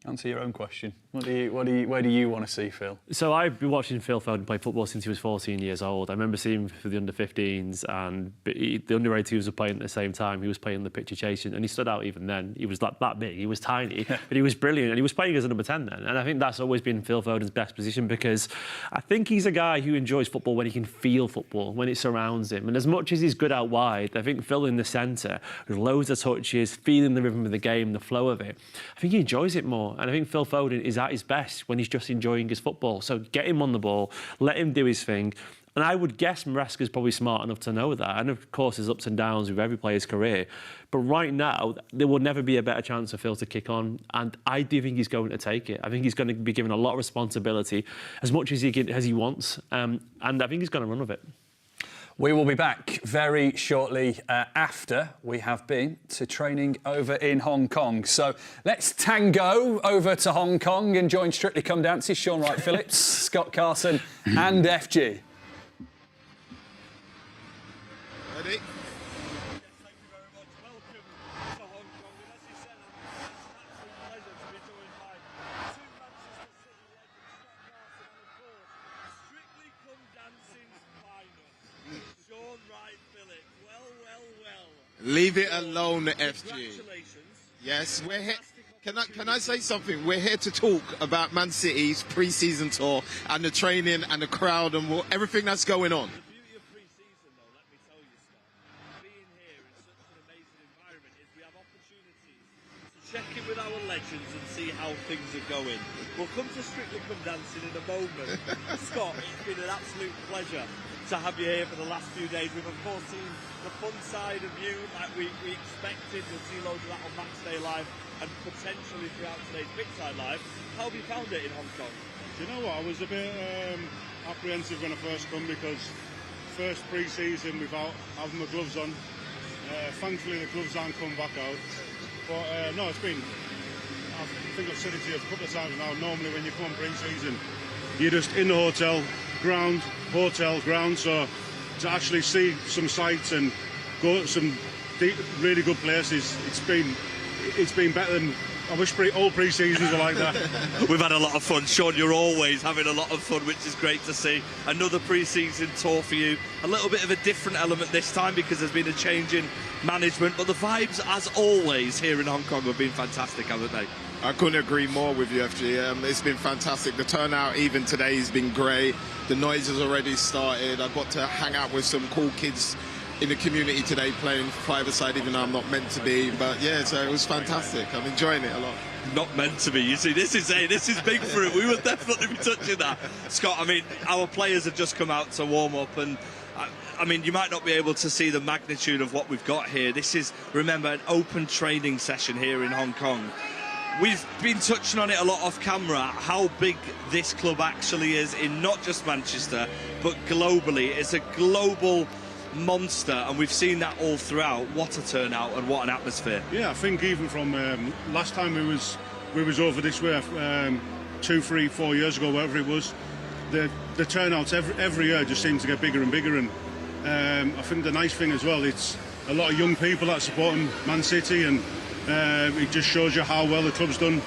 Answer your own question. Where do you want to see Phil? So I've been watching Phil Foden play football since he was 14 years old. I remember seeing him for the under-15s, and the under-18s were playing at the same time. He was playing the picture chasing, and he stood out even then. He was like that big. He was tiny, but he was brilliant, and he was playing as a number 10 then. And I think that's always been Phil Foden's best position, because I think he's a guy who enjoys football when he can feel football, when it surrounds him. And as much as he's good out wide, I think Phil in the centre, with loads of touches, feeling the rhythm of the game, the flow of it, I think he enjoys it more. And I think Phil Foden is at his best when he's just enjoying his football. So get him on the ball, let him do his thing. And I would guess Maresca's probably smart enough to know that. And of course, there's ups and downs with every player's career. But right now, there will never be a better chance for Phil to kick on. And I do think he's going to take it. I think he's going to be given a lot of responsibility, as much as he wants. And I think he's going to run with it. We will be back very shortly after we have been to training over in Hong Kong. So let's tango over to Hong Kong and join Strictly Come Dancing, Sean Wright-Phillips, Scott Carson and FG. Ready? Leave it alone, FG. Yes, we're here. Can I say something? We're here to talk about Man City's pre-season tour and the training and the crowd and everything that's going on. The beauty of pre-season, though, let me tell you, Scott, being here in such an amazing environment is we have opportunities to check in with our legends and see how things are going. We'll come to Strictly Come Dancing in a moment. Scott, it's been an absolute pleasure to have you here for the last few days. We've of course seen the fun side of you like we expected. We'll see loads of that on Matchday Live and potentially throughout today's PITCHSIDE Live. How have you found it in Hong Kong? Do you know what? I was a bit apprehensive when I first come, because first pre-season without having my gloves on. Thankfully the gloves aren't come back out. But no, it's been, I think I've said it to you a couple of times now, normally when you come on pre-season, you're just in the hotel, ground, hotel ground, so to actually see some sights and go to some really good places, it's been better than. I wish all pre-seasons were like that. We've had a lot of fun. Sean, you're always having a lot of fun, which is great to see. Another pre-season tour for you. A little bit of a different element this time because there's been a change in management, but the vibes, as always, here in Hong Kong have been fantastic, haven't they? I couldn't agree more with you, FG. It's been fantastic. The turnout even today has been great. The noise has already started. I got to hang out with some cool kids in the community today playing five-a-side, even though I'm not meant to be. But yeah, so it was fantastic. I'm enjoying it a lot. Not meant to be. You see, this is big for it. We will definitely be touching that. Scott, I mean, our players have just come out to warm up, and I mean, you might not be able to see the magnitude of what we've got here. This is, remember, an open training session here in Hong Kong. We've been touching on it a lot off camera, how big this club actually is in not just Manchester, but globally. It's a global monster, and we've seen that all throughout. What a turnout and what an atmosphere. Yeah, I think even from last time we was over this way 2, 3, 4 years ago, whatever it was, the turnouts every year just seems to get bigger and bigger. And I think the nice thing as well, it's a lot of young people that support Man City, and it just shows you how well the club's done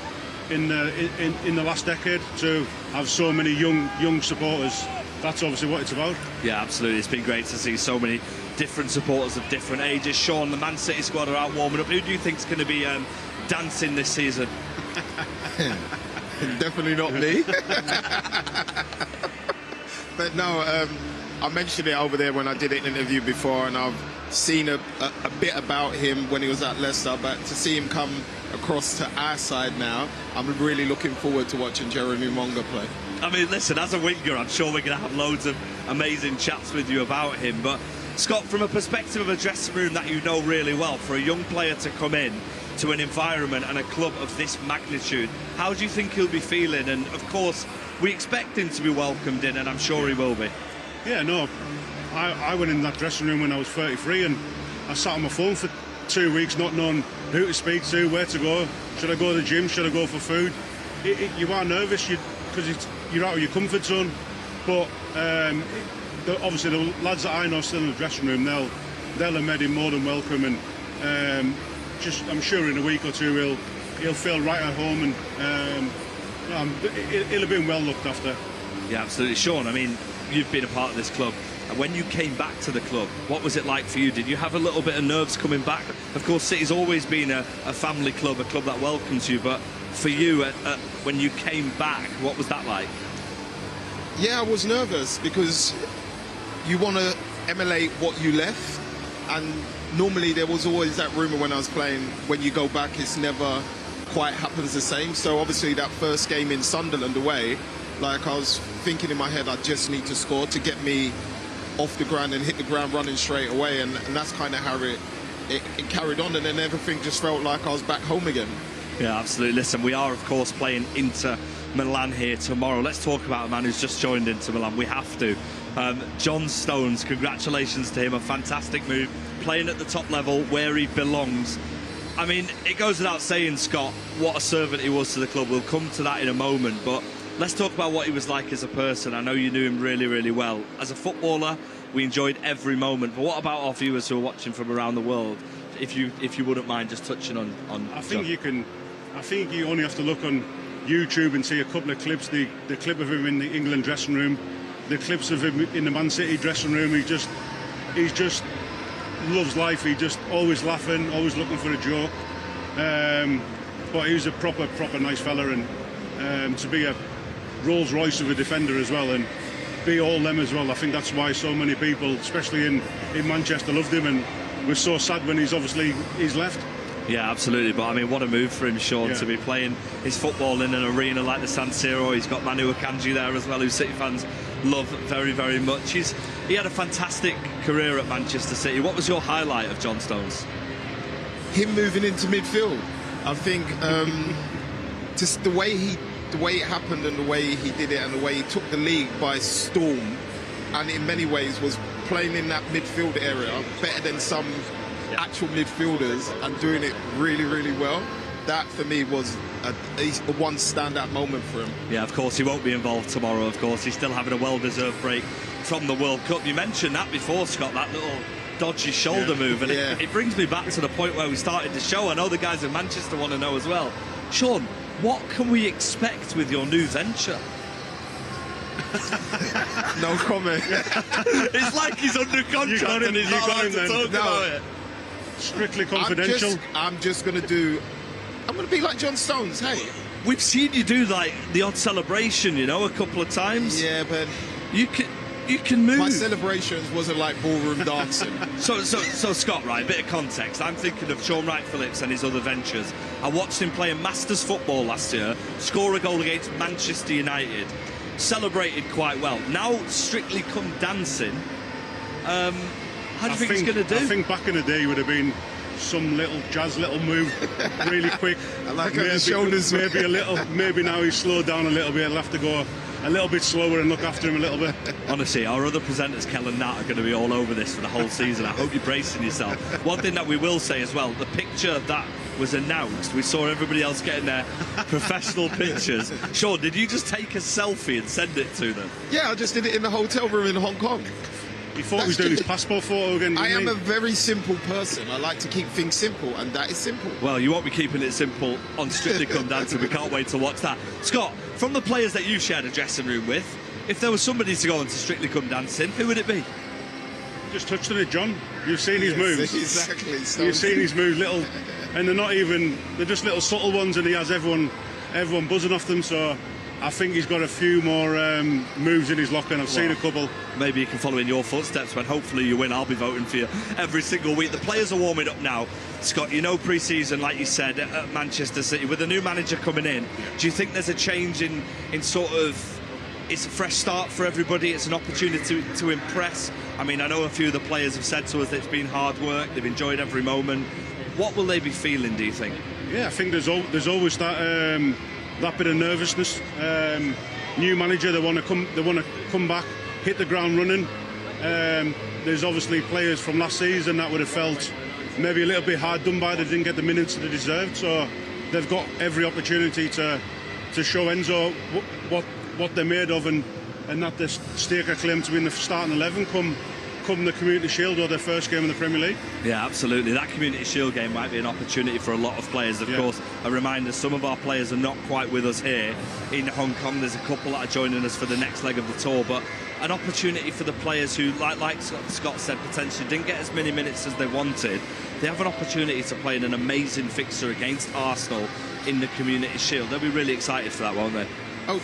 in the last decade to have so many young supporters. That's obviously what it's about. Yeah, absolutely. It's been great to see so many different supporters of different ages. Sean, the Man City squad are out warming up. Who do you think is going to be dancing this season? Definitely not me. But no, I mentioned it over there when I did an interview before, and I've seen a bit about him when he was at Leicester, but to see him come across to our side now, I'm really looking forward to watching Jeremy Monga play. I mean, listen, as a winger, I'm sure we're going to have loads of amazing chats with you about him. But, Scott, from a perspective of a dressing room that you know really well, for a young player to come in to an environment and a club of this magnitude, how do you think he'll be feeling? And, of course, we expect him to be welcomed in, and I'm sure he will be. Yeah, no, I went in that dressing room when I was 33, and I sat on my phone for 2 weeks not knowing who to speak to, where to go. Should I go to the gym? Should I go for food? You are nervous because you're out of your comfort zone. But obviously the lads that I know still in the dressing room, they'll have made him more than welcome, and I'm sure in a week or two he'll feel right at home, and he'll have been well looked after. Yeah, absolutely. Sean, I mean, you've been a part of this club. And when you came back to the club, what was it like for you? Did you have a little bit of nerves coming back? Of course, City's always been a family club, a club that welcomes you. But for you, when you came back, what was that like? Yeah, I was nervous because you want to emulate what you left. And normally there was always that rumour when I was playing, when you go back, it's never quite happens the same. So obviously that first game in Sunderland away, like I was thinking in my head, I just need to score to get me off the ground and hit the ground running straight away, and that's kind of how it carried on, and then everything just felt like I was back home again. Yeah, absolutely. Listen, we are of course playing Inter Milan here tomorrow. Let's talk about a man who's just joined Inter Milan. We have to. John Stones, congratulations to him. A fantastic move, playing at the top level where he belongs. I mean, it goes without saying, Scott, what a servant he was to the club. We'll come to that in a moment, but let's talk about what he was like as a person. I know you knew him really, really well. As a footballer, we enjoyed every moment. But what about our viewers who are watching from around the world? If you wouldn't mind just touching on I think John. I think you only have to look on YouTube and see a couple of clips. The clip of him in the England dressing room, the clips of him in the Man City dressing room. He just loves life. He just always laughing, always looking for a joke. But he was a proper nice fella, and to be a Rolls Royce of a defender as well, and be all them as well. I think that's why so many people, especially in Manchester, loved him, and we're so sad when he's left. Yeah, absolutely. But I mean, what a move for him, Sean, to be playing his football in an arena like the San Siro. He's got Manu Akanji there as well, who City fans love very, very much. He had a fantastic career at Manchester City. What was your highlight of John Stones? Him moving into midfield. I think just the way it happened and the way he did it and the way he took the league by storm, and in many ways was playing in that midfield area better than some actual midfielders and doing it really, really well. that for me was one standout moment for him. Yeah, of course, he won't be involved tomorrow, of course. He's still having a well-deserved break from the World Cup. You mentioned that before, Scott, that little dodgy shoulder move, and it brings me back to the point where we started the show. I know the guys in Manchester want to know as well. Sean, what can we expect with your new venture? No comment. It's like he's under contract and he's not allowed to talk about it. Strictly confidential. I'm just going to be like John Stones, hey. We've seen you do like the odd celebration, you know, a couple of times. Yeah, but you can move. My celebrations wasn't like ballroom dancing. So Scott, right, a bit of context. I'm thinking of Sean Wright-Phillips and his other ventures. I watched him play in Masters football last year, score a goal against Manchester United, celebrated quite well. Now Strictly Come Dancing. How do you think he's going to do? I think back in the day would have been some little jazz little move, really quick. I like how his shoulders. Maybe a little. Maybe now he's slowed down a little bit. He'll have to go a little bit slower and look after him a little bit. Honestly, our other presenters, Kel and Nat, are going to be all over this for the whole season. I hope you're bracing yourself. One thing that we will say as well, the picture that was announced, we saw everybody else getting their professional pictures. Sean, did you just take a selfie and send it to them? Yeah, I just did it in the hotel room in Hong Kong. He thought he was doing his passport photo again, I am a very simple person. I like to keep things simple, and that is simple. Well, you won't be keeping it simple on Strictly Come Dancing. We can't wait to watch that. Scott, from the players that you've shared a dressing room with, if there was somebody to go on to Strictly Come Dancing, who would it be? Just touched on it, John. You've seen his moves. Exactly. You've seen his moves, little, and they're just little subtle ones, and he has everyone buzzing off them. So I think he's got a few more moves in his locker, and I've seen a couple. Maybe you can follow in your footsteps when hopefully you win. I'll be voting for you every single week. The players are warming up now. Scott, you know pre-season, like you said, at Manchester City, with a new manager coming in, do you think there's a change in sort of... It's a fresh start for everybody. It's an opportunity to impress. I mean, I know a few of the players have said to us that it's been hard work. They've enjoyed every moment. What will they be feeling, do you think? Yeah, I think there's always that bit of nervousness. New manager, they want to come back, hit the ground running. There's obviously players from last season that would have felt maybe a little bit hard done by. They didn't get the minutes that they deserved. So they've got every opportunity to show Enzo what they're made of, and that they stake a claim to be in the starting 11 come the Community Shield or their first game in the Premier League. Yeah, absolutely. That Community Shield game might be an opportunity for a lot of players. Of course, a reminder, some of our players are not quite with us here in Hong Kong. There's a couple that are joining us for the next leg of the tour, but an opportunity for the players who, like Scott said, potentially didn't get as many minutes as they wanted. They have an opportunity to play in an amazing fixture against Arsenal in the Community Shield. They'll be really excited for that, won't they? Oh,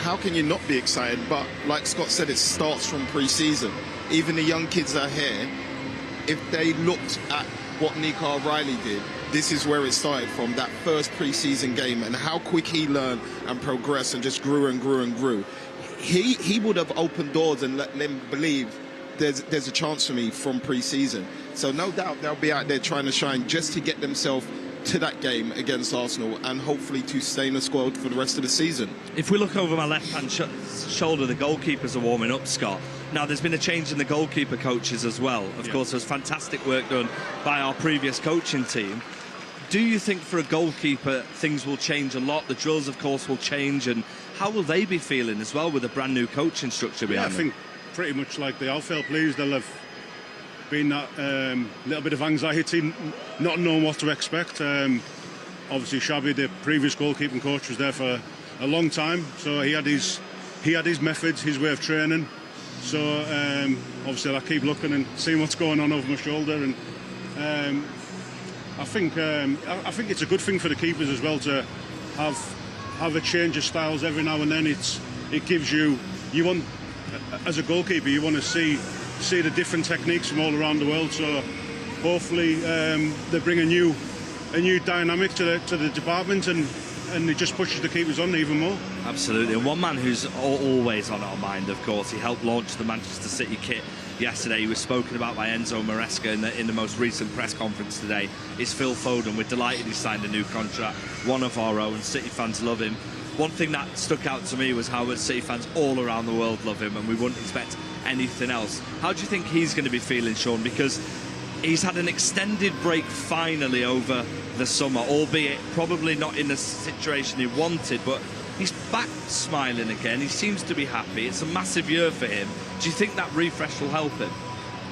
how can you not be excited? But like Scott said, it starts from pre-season. Even the young kids are here. If they looked at what Nico O'Reilly did, this is where it started from, that first pre-season game, and how quick he learned and progressed and just grew and grew and grew. He would have opened doors and let them believe there's a chance for me from pre-season. So no doubt they'll be out there trying to shine just to get themselves to that game against Arsenal and hopefully to stay in the squad for the rest of the season. If we look over my left-hand shoulder, the goalkeepers are warming up, Scott. Now, there's been a change in the goalkeeper coaches as well. Of course, there's fantastic work done by our previous coaching team. Do you think for a goalkeeper things will change a lot? The drills, of course, will change, and how will they be feeling as well with a brand new coaching structure behind them? I think pretty much like the outfield players, they'll have been that little bit of anxiety, not knowing what to expect. Obviously, Shabby, the previous goalkeeping coach, was there for a long time, so he had his methods, his way of training. So obviously, I keep looking and seeing what's going on over my shoulder, and I think it's a good thing for the keepers as well to have a change of styles every now and then. It gives you want, as a goalkeeper, you want to see the different techniques from all around the world. So hopefully they bring a new dynamic to the department, and it just pushes the keepers on even more. Absolutely. And one man who's always on our mind, of course, he helped launch the Manchester City kit yesterday. He was spoken about by Enzo Maresca in the most recent press conference today, is Phil Foden. We're delighted he signed a new contract, one of our own. City fans love him. One thing that stuck out to me was how much City fans all around the world love him, and we wouldn't expect anything else. How do you think he's going to be feeling, Sean? Because He's had an extended break finally over the summer, albeit probably not in the situation he wanted, but he's back smiling again. He seems to be happy. It's a massive year for him. Do you think that refresh will help him?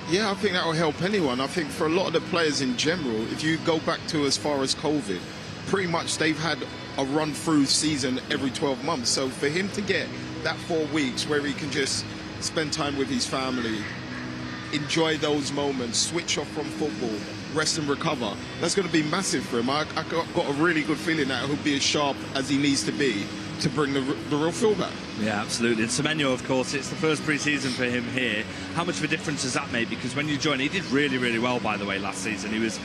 Yeah, I think that will help anyone. I think for a lot of the players in general, if you go back to as far as COVID, pretty much they've had a run-through season every 12 months. So for him to get that 4 weeks where he can just spend time with his family, enjoy those moments, switch off from football, rest and recover, that's going to be massive for him. I got a really good feeling that he'll be as sharp as he needs to be to bring the real feel back. Yeah, absolutely. And Semenyo, of course, it's the first pre-season for him here. How much of a difference does that make? Because when you join, he did really, really well, by the way, last season. He was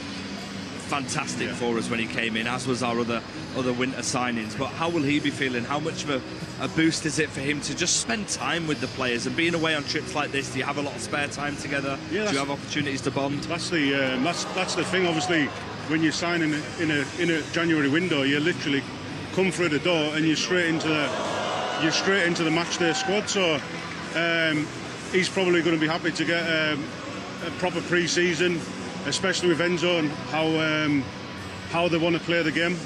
fantastic for us when he came in, as was our other winter signings. But how will he be feeling? How much of a boost is it for him to just spend time with the players? And being away on trips like this, do you have a lot of spare time together? Yeah, do you have opportunities to bond? That's the thing. Obviously, when you sign in a January window, you literally come through the door and you're straight into the match day squad. So he's probably going to be happy to get a proper pre-season, especially with Enzo and how they want to play the game.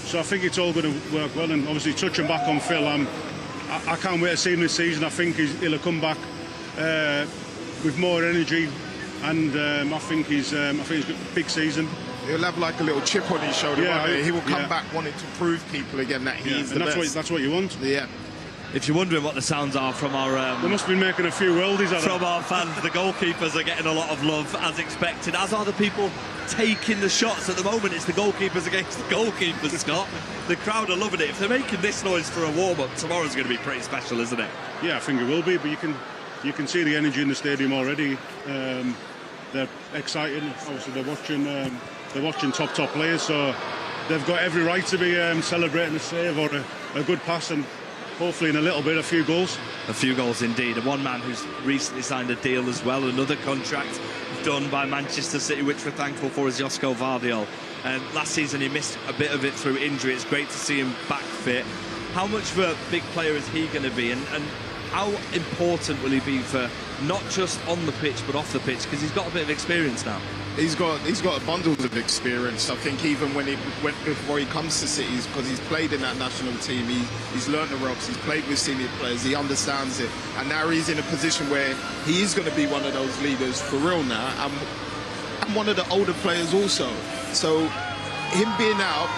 So I think it's all going to work well. And obviously, touching back on Phil, I can't wait to see him this season. I think he'll come back with more energy, and I think he's got a big season. He'll have like a little chip on his shoulder. Yeah, he will come back wanting to prove people again that he's the best. That's what you want. Yeah. If you're wondering what the sounds are from our... they must be making a few worldies out of from our fans. The goalkeepers are getting a lot of love, as expected, as are the people taking the shots. At the moment, it's the goalkeepers against the goalkeepers, Scott. The crowd are loving it. If they're making this noise for a warm-up, tomorrow's going to be pretty special, isn't it? Yeah, I think it will be, but you can see the energy in the stadium already. They're excited. Obviously, they're watching top players, so they've got every right to be celebrating a save or a good pass, and hopefully in a little bit, a few goals. A few goals indeed. And one man who's recently signed a deal as well, another contract done by Manchester City, which we're thankful for, is Josko Vardiol. Last season he missed a bit of it through injury. It's great to see him back fit. How much of a big player is he going to be? And how important will he be for not just on the pitch but off the pitch? Because he's got a bit of experience now. He's got bundles of experience. I think even before he comes to City, because he's played in that national team, he's learned the ropes. He's played with senior players. He understands it, and now he's in a position where he is going to be one of those leaders for real now, and one of the older players also. So him being out,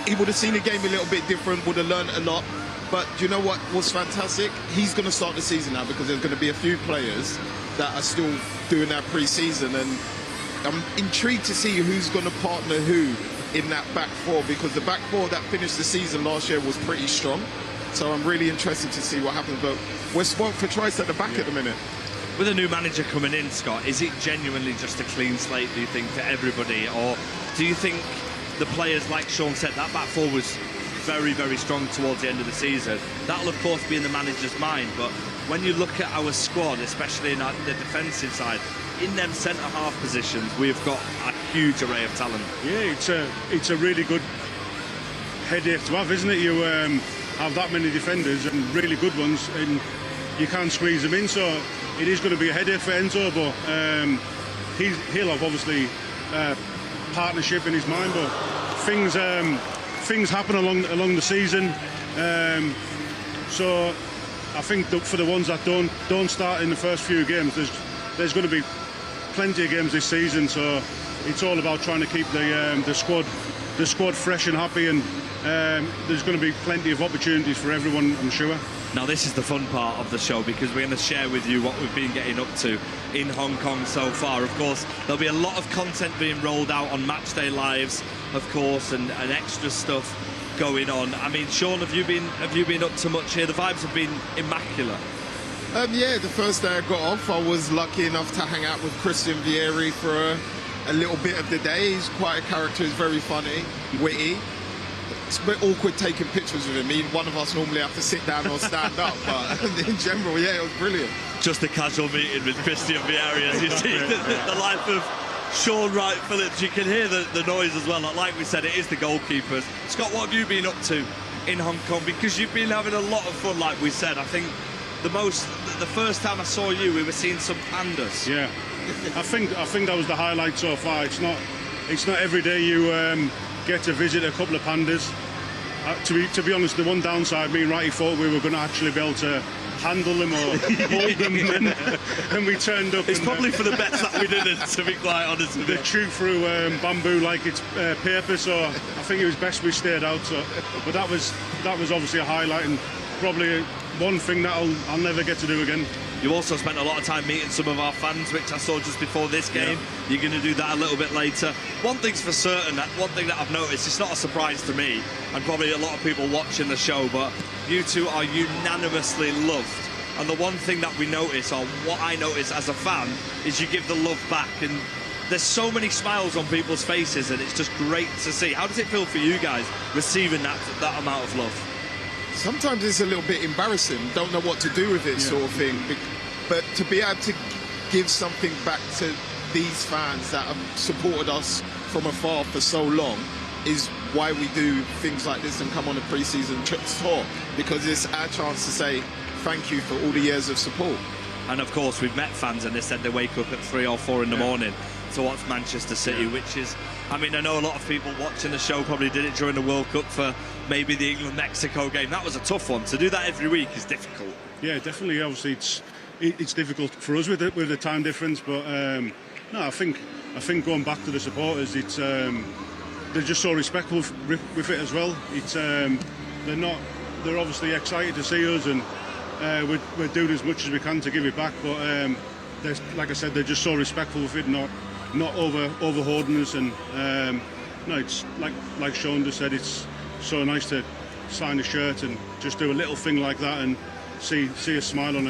he would have seen the game a little bit different. Would have learned a lot. But do you know what was fantastic? He's going to start the season now because there's going to be a few players that are still doing their pre-season, and I'm intrigued to see who's going to partner who in that back four, because the back four that finished the season last year was pretty strong. So I'm really interested to see what happens. But we're spoilt for choice at the back at the minute. With a new manager coming in, Scott, is it genuinely just a clean slate, do you think, for everybody? Or do you think the players, like Sean said, that back four was very, very strong towards the end of the season? That'll, of course, be in the manager's mind. But when you look at our squad, especially in the defensive side, in them centre-half positions, we've got a huge array of talent. Yeah, it's a really good headache to have, isn't it? You have that many defenders and really good ones, and you can't squeeze them in. So it is going to be a headache for Enzo, but he'll have obviously partnership in his mind. But things happen along the season. So I think that for the ones that don't start in the first few games, there's going to be plenty of games this season, so it's all about trying to keep the squad fresh and happy, and there's going to be plenty of opportunities for everyone, I'm sure. Now this is the fun part of the show, because we're going to share with you what we've been getting up to in Hong Kong so far. Of course, there'll be a lot of content being rolled out on Matchday Lives, of course, and extra stuff going on. I mean, Sean, have you been up to much here? The vibes have been immaculate. Yeah, the first day I got off, I was lucky enough to hang out with Christian Vieri for a little bit of the day. He's quite a character, he's very funny, witty. It's a bit awkward taking pictures with him. One of us normally have to sit down or stand up, but in general, yeah, it was brilliant. Just a casual meeting with Christian Vieri, as you see the life of Sean Wright Phillips. You can hear the noise as well. Like we said, it is the goalkeepers. Scott, what have you been up to in Hong Kong? Because you've been having a lot of fun, like we said. I think the first time I saw you, we were seeing some pandas. Yeah. I think that was the highlight so far. It's not every day you get to visit a couple of pandas. To be honest, the one downside, me and Righty thought we were going to actually be able to handle them or hold them, and we turned up. It's probably for the best that we didn't, to be quite honest with you. They chew through bamboo like it's paper, so I think it was best we stayed out. So, but that was obviously a highlight and probably one thing that I'll never get to do again. You also spent a lot of time meeting some of our fans, which I saw just before this game. Yeah. You're going to do that a little bit later. One thing's for certain, one thing that I've noticed, it's not a surprise to me, and probably a lot of people watching the show, but you two are unanimously loved. And the one thing that we notice, or what I notice as a fan, is you give the love back. And there's so many smiles on people's faces, and it's just great to see. How does it feel for you guys, receiving that amount of love? Sometimes it's a little bit embarrassing, don't know what to do with it, sort of thing. But to be able to give something back to these fans that have supported us from afar for so long is why we do things like this and come on a pre-season tour, because it's our chance to say thank you for all the years of support. And of course, we've met fans and they said they wake up at 3 or 4 in the morning to watch Manchester City, which is, I mean, I know a lot of people watching the show probably did it during the World Cup for maybe the England-Mexico game. That was a tough one. To do that every week is difficult. Yeah, definitely. Obviously, it's difficult for us with the time difference, but no, I think going back to the supporters, it's they're just so respectful with it as well. It's they're obviously excited to see us, and we're doing as much as we can to give it back. But like I said, they're just so respectful with it, not overholding us, and no, it's like Sean just said, it's so nice to sign a shirt and just do a little thing like that and see a smile on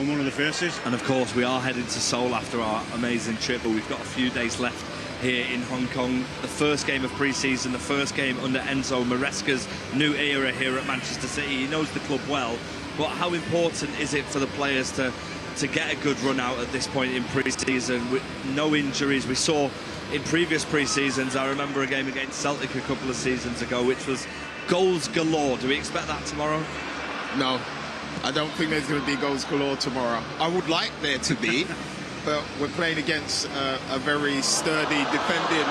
one of the faces. And of course, we are heading to Seoul after our amazing trip, but we've got a few days left here in Hong Kong. The first game of pre-season, the first game under Enzo Maresca's new era here at Manchester City. He knows the club well, but how important is it for the players to get a good run out at this point in pre-season with no injuries? We saw in previous pre-seasons, I remember a game against Celtic a couple of seasons ago, which was goals galore. Do we expect that tomorrow? No, I don't think there's going to be goals galore tomorrow. I would like there to be, but we're playing against a very sturdy defending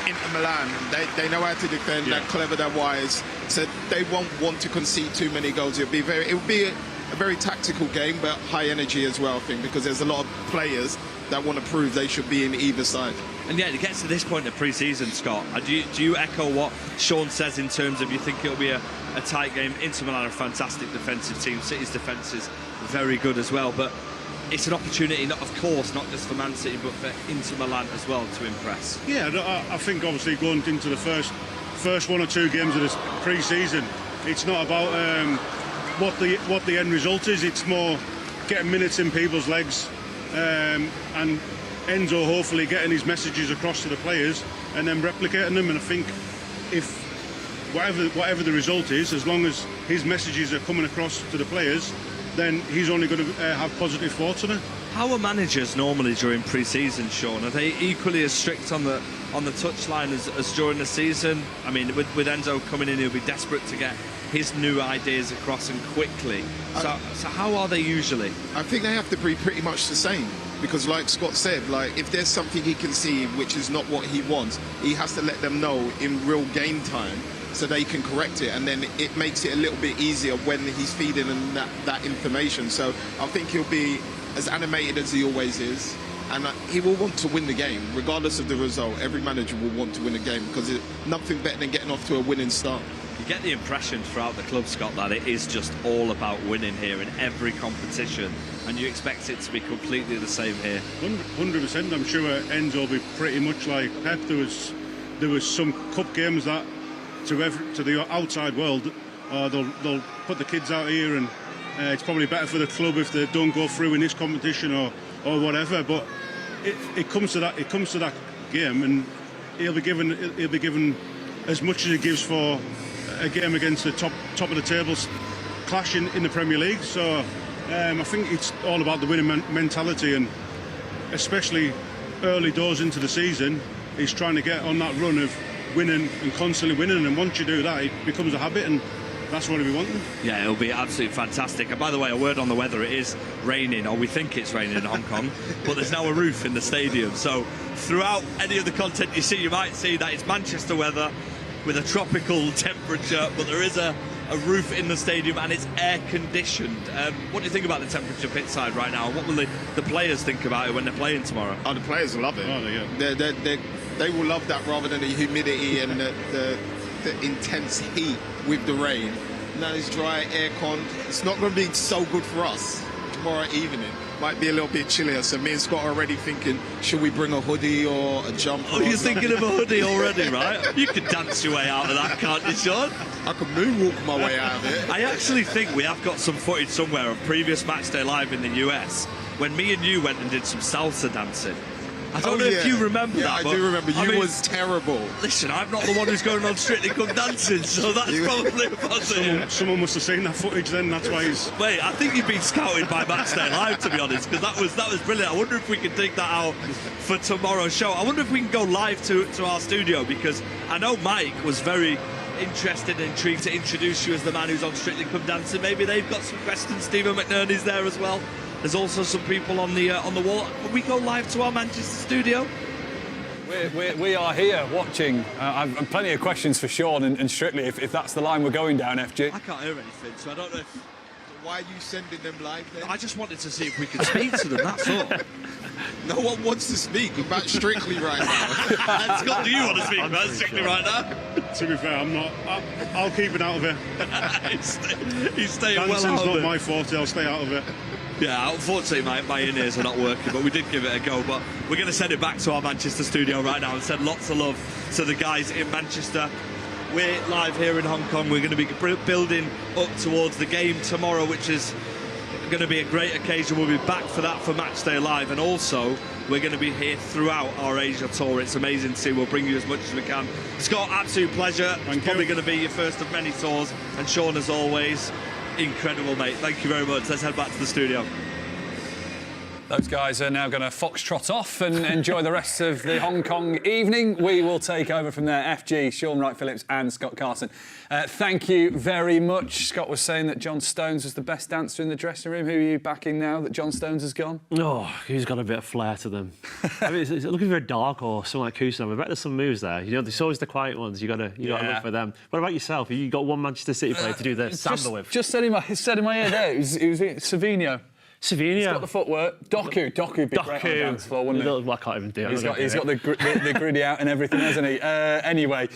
Inter Milan. They know how to defend. They're clever, they're wise, so they won't want to concede too many goals. It would be a very tactical game, but high energy as well, I think, because there's a lot of players that want to prove they should be in either side. And yeah, it gets to this point of pre-season, Scott. Do you echo what Sean says in terms of you think it'll be a tight game? Inter Milan are a fantastic defensive team. City's defence is very good as well, but it's an opportunity, of course, not just for Man City, but for Inter Milan as well to impress. Yeah, I think obviously going into the first 1 or 2 games of this pre-season, it's not about what the end result is. It's more getting minutes in people's legs, and Enzo hopefully getting his messages across to the players and then replicating them. And I think if whatever the result is, as long as his messages are coming across to the players, then he's only going to have positive thoughts on it. How are managers normally during pre-season, Sean? Are they equally as strict on the touchline as during the season? I mean, with Enzo coming in, he'll be desperate to get his new ideas across and quickly. So how are they usually? I think they have to be pretty much the same, because like Scott said, like if there's something he can see which is not what he wants, he has to let them know in real game time so they can correct it, and then it makes it a little bit easier when he's feeding them that information. So I think he'll be as animated as he always is, and he will want to win the game regardless of the result. Every manager will want to win a game, because nothing better than getting off to a winning start. You get the impression throughout the club, Scott, that it is just all about winning here in every competition, and you expect it to be completely the same here. 100%. I'm sure Enzo will be pretty much like Pep. There was some cup games that to the outside world, they'll put the kids out here, and it's probably better for the club if they don't go through in this competition or whatever. But it comes to that game, and he'll be given as much as he gives for a game against the top of the table clash in the Premier League. So I think it's all about the winning mentality, and especially early doors into the season, he's trying to get on that run of winning and constantly winning. And once you do that, it becomes a habit, and that's what we want. Yeah, it'll be absolutely fantastic. And by the way, a word on the weather, it is raining, or we think it's raining in Hong Kong, but there's now a roof in the stadium. So throughout any of the content you see, you might see that it's Manchester weather with a tropical temperature, but there is a roof in the stadium and it's air conditioned. What do you think about the temperature pitchside right now? What will the players think about it when they're playing tomorrow? Oh, the players will love it. Oh, they will love that rather than the humidity and the intense heat with the rain. Now it's dry, aircon. It's not going to be so good for us tomorrow evening. Might be a little bit chillier, so me and Scott are already thinking, should we bring a hoodie or a jumper? Oh, you're thinking of a hoodie already, right? You could dance your way out of that, can't you, Sean? I could moonwalk my way out of it. I actually think we have got some footage somewhere of previous Matchday Live in the US when me and you went and did some salsa dancing. I don't know if you remember that. I do remember. You was terrible. Listen, I'm not the one who's going on Strictly Come Dancing, so that's probably a positive. Someone must have seen that footage then, that's why he's... Wait, I think you've been scouted by Matchday Live, to be honest, because that was brilliant. I wonder if we can dig that out for tomorrow's show. I wonder if we can go live to our studio, because I know Mike was very interested and intrigued to introduce you as the man who's on Strictly Come Dancing. Maybe they've got some questions. Stephen McNerney's there as well. There's also some people on the wall. Can we go live to our Manchester studio? We are here watching. I've plenty of questions for Sean and Strictly, if that's the line we're going down, FG. I can't hear anything, so I don't know if... Why are you sending them live then? I just wanted to see if we could speak to them, that's all. No one wants to speak about Strictly right now. Scott, do you want to speak about Strictly right now? To be fair, I'm not. I'll keep it out of it. He's staying well out of it. Dancing's not my forte, I'll stay out of it. Yeah, unfortunately my in-ears are not working, but we did give it a go. But we're going to send it back to our Manchester studio right now and send lots of love to the guys in Manchester. We're live here in Hong Kong. We're going to be building up towards the game tomorrow, which is going to be a great occasion. We'll be back for that for Matchday Live, and also we're going to be here throughout our Asia tour. It's amazing to see. We'll bring you as much as we can. Scott, absolute pleasure. It's probably going to be your first of many tours, and Sean, as always, incredible, mate. Thank you very much. Let's head back to the studio. Those guys are now going to foxtrot off and enjoy the rest of the Hong Kong evening. We will take over from there. FG, Sean Wright-Phillips and Scott Carson. Thank you very much. Scott was saying that John Stones was the best dancer in the dressing room. Who are you backing now that John Stones has gone? Oh, he's got a bit of flair to them. I mean, it's looking for a dark horse, someone like Kusama. I bet there's some moves there. You know, there's always the quiet ones. You got to look for them. What about yourself? Have you got one Manchester City player to do the samba with? Just said in my ear there. It was Savino. He's got the footwork. Doku would be great on the dance floor, wouldn't he? I can't even do it. He's got the gritty out and everything, hasn't he? Anyway,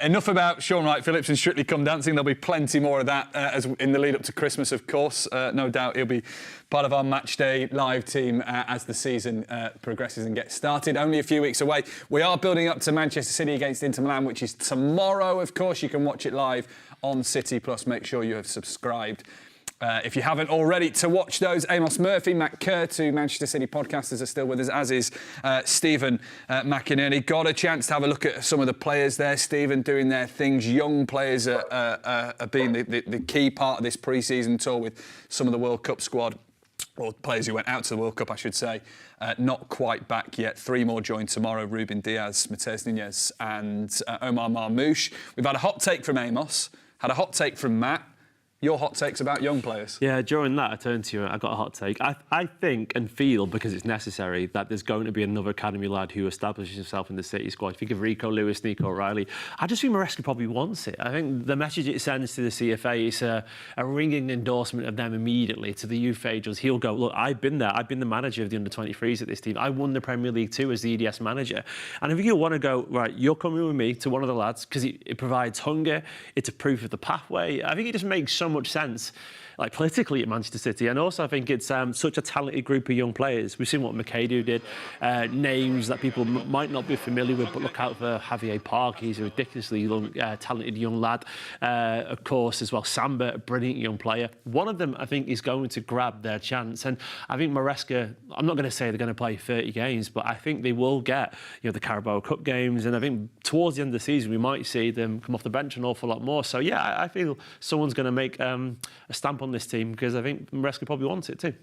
enough about Sean Wright-Phillips and Strictly Come Dancing. There'll be plenty more of that as in the lead up to Christmas, of course. No doubt he'll be part of our Matchday Live team as the season progresses and gets started. Only a few weeks away. We are building up to Manchester City against Inter Milan, which is tomorrow, of course. You can watch it live on City Plus. Make sure you have subscribed. If you haven't already, to watch those. Amos Murphy, Matt Kerr, two Manchester City podcasters are still with us, as is Stephen McInerney. Got a chance to have a look at some of the players there, Stephen, doing their things. Young players are being the key part of this pre-season tour with some of the World Cup squad, or players who went out to the World Cup, I should say, not quite back yet. Three more join tomorrow: Ruben Diaz, Matez Nunez and Omar Marmoush. We've had a hot take from Amos, had a hot take from Matt. Your hot takes about young players. Yeah, during that, I turned to you. I got a hot take. I think and feel, because it's necessary, that there's going to be another academy lad who establishes himself in the City squad. Think of Rico Lewis, Nico O'Reilly. I just think Maresca probably wants it. I think the message it sends to the CFA is a ringing endorsement of them immediately to the youth agents. He'll go, look, I've been there. I've been the manager of the under-23s at this team. I won the Premier League too as the EDS manager. And if you want to go, right, you're coming with me to one of the lads, because it provides hunger, it's a proof of the pathway. I think it just makes so much sense, like politically at Manchester City, and also I think it's such a talented group of young players. We've seen what McAdoo did, names that people might not be familiar with, but look out for Javier Park. He's a ridiculously talented young lad. Of course, as well, Samba, a brilliant young player. One of them, I think, is going to grab their chance, and I think Maresca, I'm not going to say they're going to play 30 games, but I think they will get, the Carabao Cup games, and I think towards the end of the season we might see them come off the bench an awful lot more. So yeah, I feel someone's going to make a stamp on this team, because I think Maresca probably wants it too.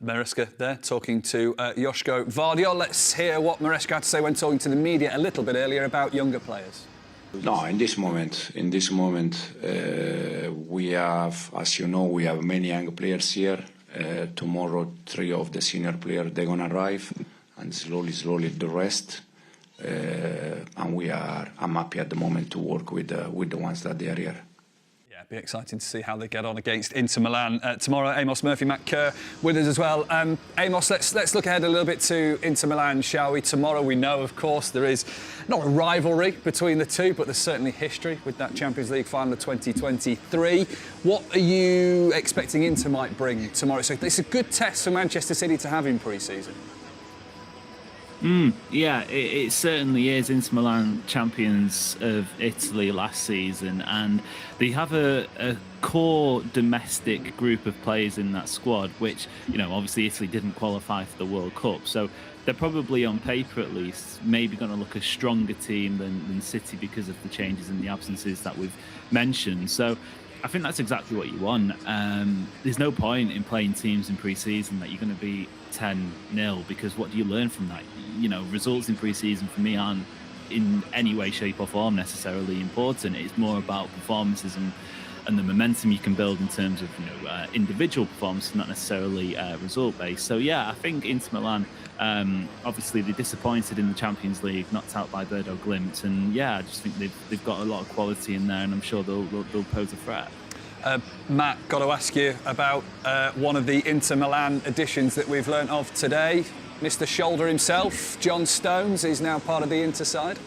Maresca there talking to Joško Vardiol. Let's hear what Maresca had to say when talking to the media a little bit earlier about younger players. No, in this moment, we have, as you know, we have many young players here. Tomorrow, 3 of the senior players, they're gonna arrive, and slowly the rest. And I'm happy at the moment to work with the ones that they are here. Yeah, it'll be exciting to see how they get on against Inter Milan tomorrow. Amos Murphy, Matt Kerr with us as well. Amos, let's look ahead a little bit to Inter Milan, shall we? Tomorrow, we know, of course, there is not a rivalry between the two, but there's certainly history with that Champions League final of 2023. What are you expecting Inter might bring tomorrow? So it's a good test for Manchester City to have in pre-season. Yeah, it certainly is. Inter Milan champions of Italy last season, and they have a core domestic group of players in that squad, which, you know, obviously Italy didn't qualify for the World Cup. So they're probably, on paper at least, maybe going to look a stronger team than City because of the changes and the absences that we've mentioned. So I think that's exactly what you want. There's no point in playing teams in pre-season that you're going to be 10-0, because what do you learn from that? You know, results in pre-season for me aren't in any way, shape or form necessarily important. It's more about performances and the momentum you can build in terms of, you know, individual performance, not necessarily result-based. So yeah, I think Inter Milan, obviously they disappointed in the Champions League, knocked out by Bodo Glimt, and yeah, I just think they've got a lot of quality in there, and I'm sure they'll pose a threat. Matt, got to ask you about one of the Inter Milan additions that we've learnt of today. Mr. Shoulder himself, John Stones, is now part of the Inter side.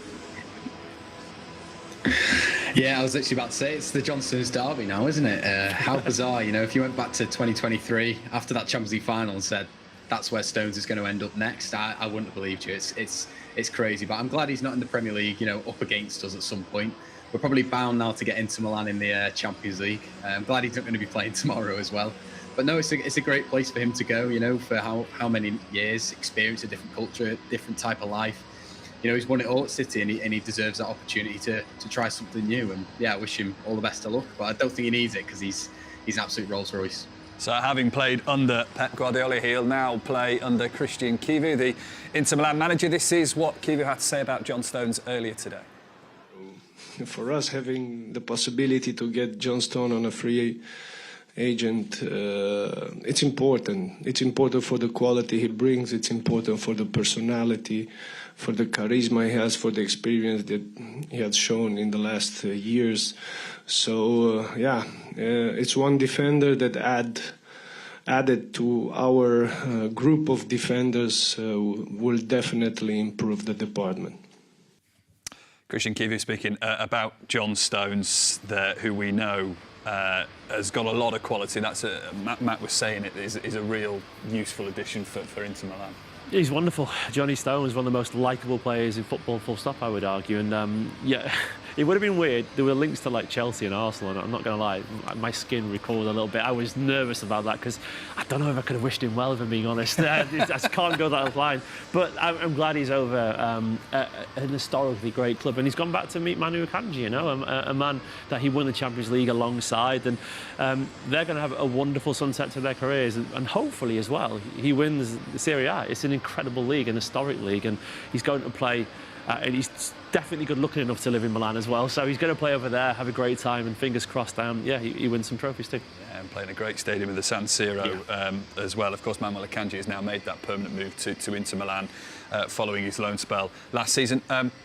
Yeah, I was actually about to say, it's the John Stones derby now, isn't it? How bizarre, you know, if you went back to 2023 after that Champions League final and said that's where Stones is going to end up next, I wouldn't have believed you. It's crazy, but I'm glad he's not in the Premier League, you know, up against us at some point. We're probably bound now to get Inter Milan in the Champions League. I'm glad he's not going to be playing tomorrow as well. But no, it's a great place for him to go, you know, for how many years, experience a different culture, different type of life. You know, he's won it all at City, and he deserves that opportunity to try something new. And yeah, I wish him all the best of luck, but I don't think he needs it because he's an absolute Rolls Royce. So having played under Pep Guardiola, he'll now play under Christian Chivu, the Inter Milan manager. This is what Chivu had to say about John Stones earlier today. For us, having the possibility to get John Stone on a free agent, it's important. It's important for the quality he brings. It's important for the personality, for the charisma he has, for the experience that he has shown in the last years. So, it's one defender that added to our group of defenders will definitely improve the department. Christian Chivu speaking about John Stones, who we know has got a lot of quality. That's Matt was saying it is a real useful addition for Inter Milan. He's wonderful. Johnny Stones is one of the most likeable players in football, full stop, I would argue. And yeah, it would have been weird. There were links to like Chelsea and Arsenal, and I'm not going to lie, my skin recoiled a little bit. I was nervous about that because I don't know if I could have wished him well, if I'm being honest. I just can't go that line. But I'm glad he's over an historically great club, and he's gone back to meet Manu Akanji, you know, a man that he won the Champions League alongside, and they're going to have a wonderful sunset to their careers, and hopefully as well, he wins the Serie A. It's an incredible league, an historic league, and he's going to play. And he's definitely good looking enough to live in Milan as well. So he's going to play over there, have a great time, and fingers crossed, he wins some trophies too. Yeah, and playing a great stadium with the San Siro as well. Of course, Manuel Akanji has now made that permanent move to Inter Milan following his loan spell last season.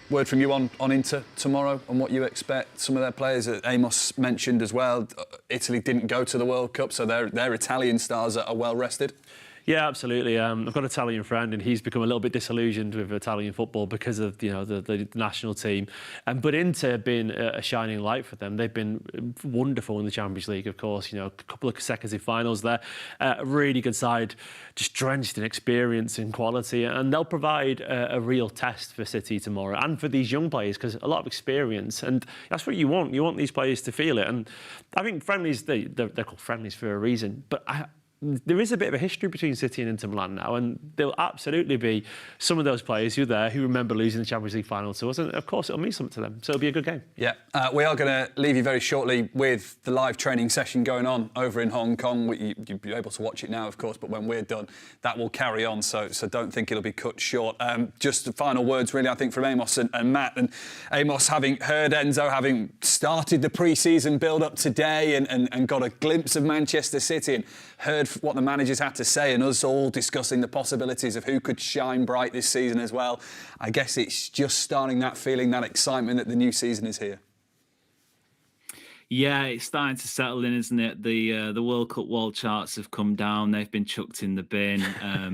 Word from you on Inter tomorrow and what you expect. Some of their players, Amos mentioned as well, Italy didn't go to the World Cup, so their Italian stars are well rested. Yeah, absolutely. I've got an Italian friend, and he's become a little bit disillusioned with Italian football because of the national team. But Inter have been a shining light for them. They've been wonderful in the Champions League, of course. You know, a couple of consecutive finals there. A really good side, just drenched in experience and quality, and they'll provide a real test for City tomorrow and for these young players, because a lot of experience, and that's what you want. You want these players to feel it, and I think friendlies they're called friendlies for a reason, but there is a bit of a history between City and Inter Milan now, and there'll absolutely be some of those players who are there who remember losing the Champions League final to us, and of course it'll mean something to them. So it'll be a good game. Yeah, we are going to leave you very shortly with the live training session going on over in Hong Kong. You'll be able to watch it now, of course, but when we're done, that will carry on. So don't think it'll be cut short. Just the final words, really, I think, from Amos and Matt. And Amos, having heard Enzo, having started the pre-season build-up today and got a glimpse of Manchester City and heard what the managers had to say, and us all discussing the possibilities of who could shine bright this season as well. I guess it's just starting that feeling, that excitement that the new season is here. Yeah, it's starting to settle in, isn't it? The World Cup wall charts have come down. They've been chucked in the bin.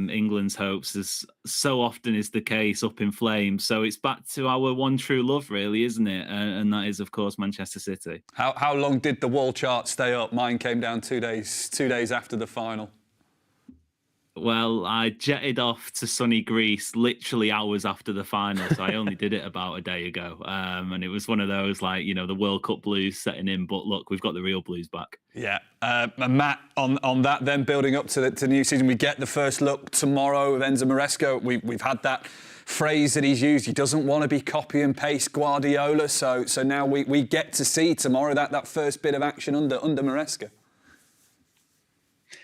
England's hopes, as so often is the case, up in flames. So it's back to our one true love, really, isn't it? And that is, of course, Manchester City. How long did the wall chart stay up? Mine came down 2 days after the final. Well, I jetted off to sunny Greece literally hours after the final, so I only did it about a day ago. And it was one of those, like, you know, the World Cup blues setting in. But look, we've got the real blues back. Yeah. And Matt, on that then, building up to the new season, we get the first look tomorrow of Enzo Maresca. We've had that phrase that he's used. He doesn't want to be copy and paste Guardiola. So now we get to see tomorrow that first bit of action under Maresca.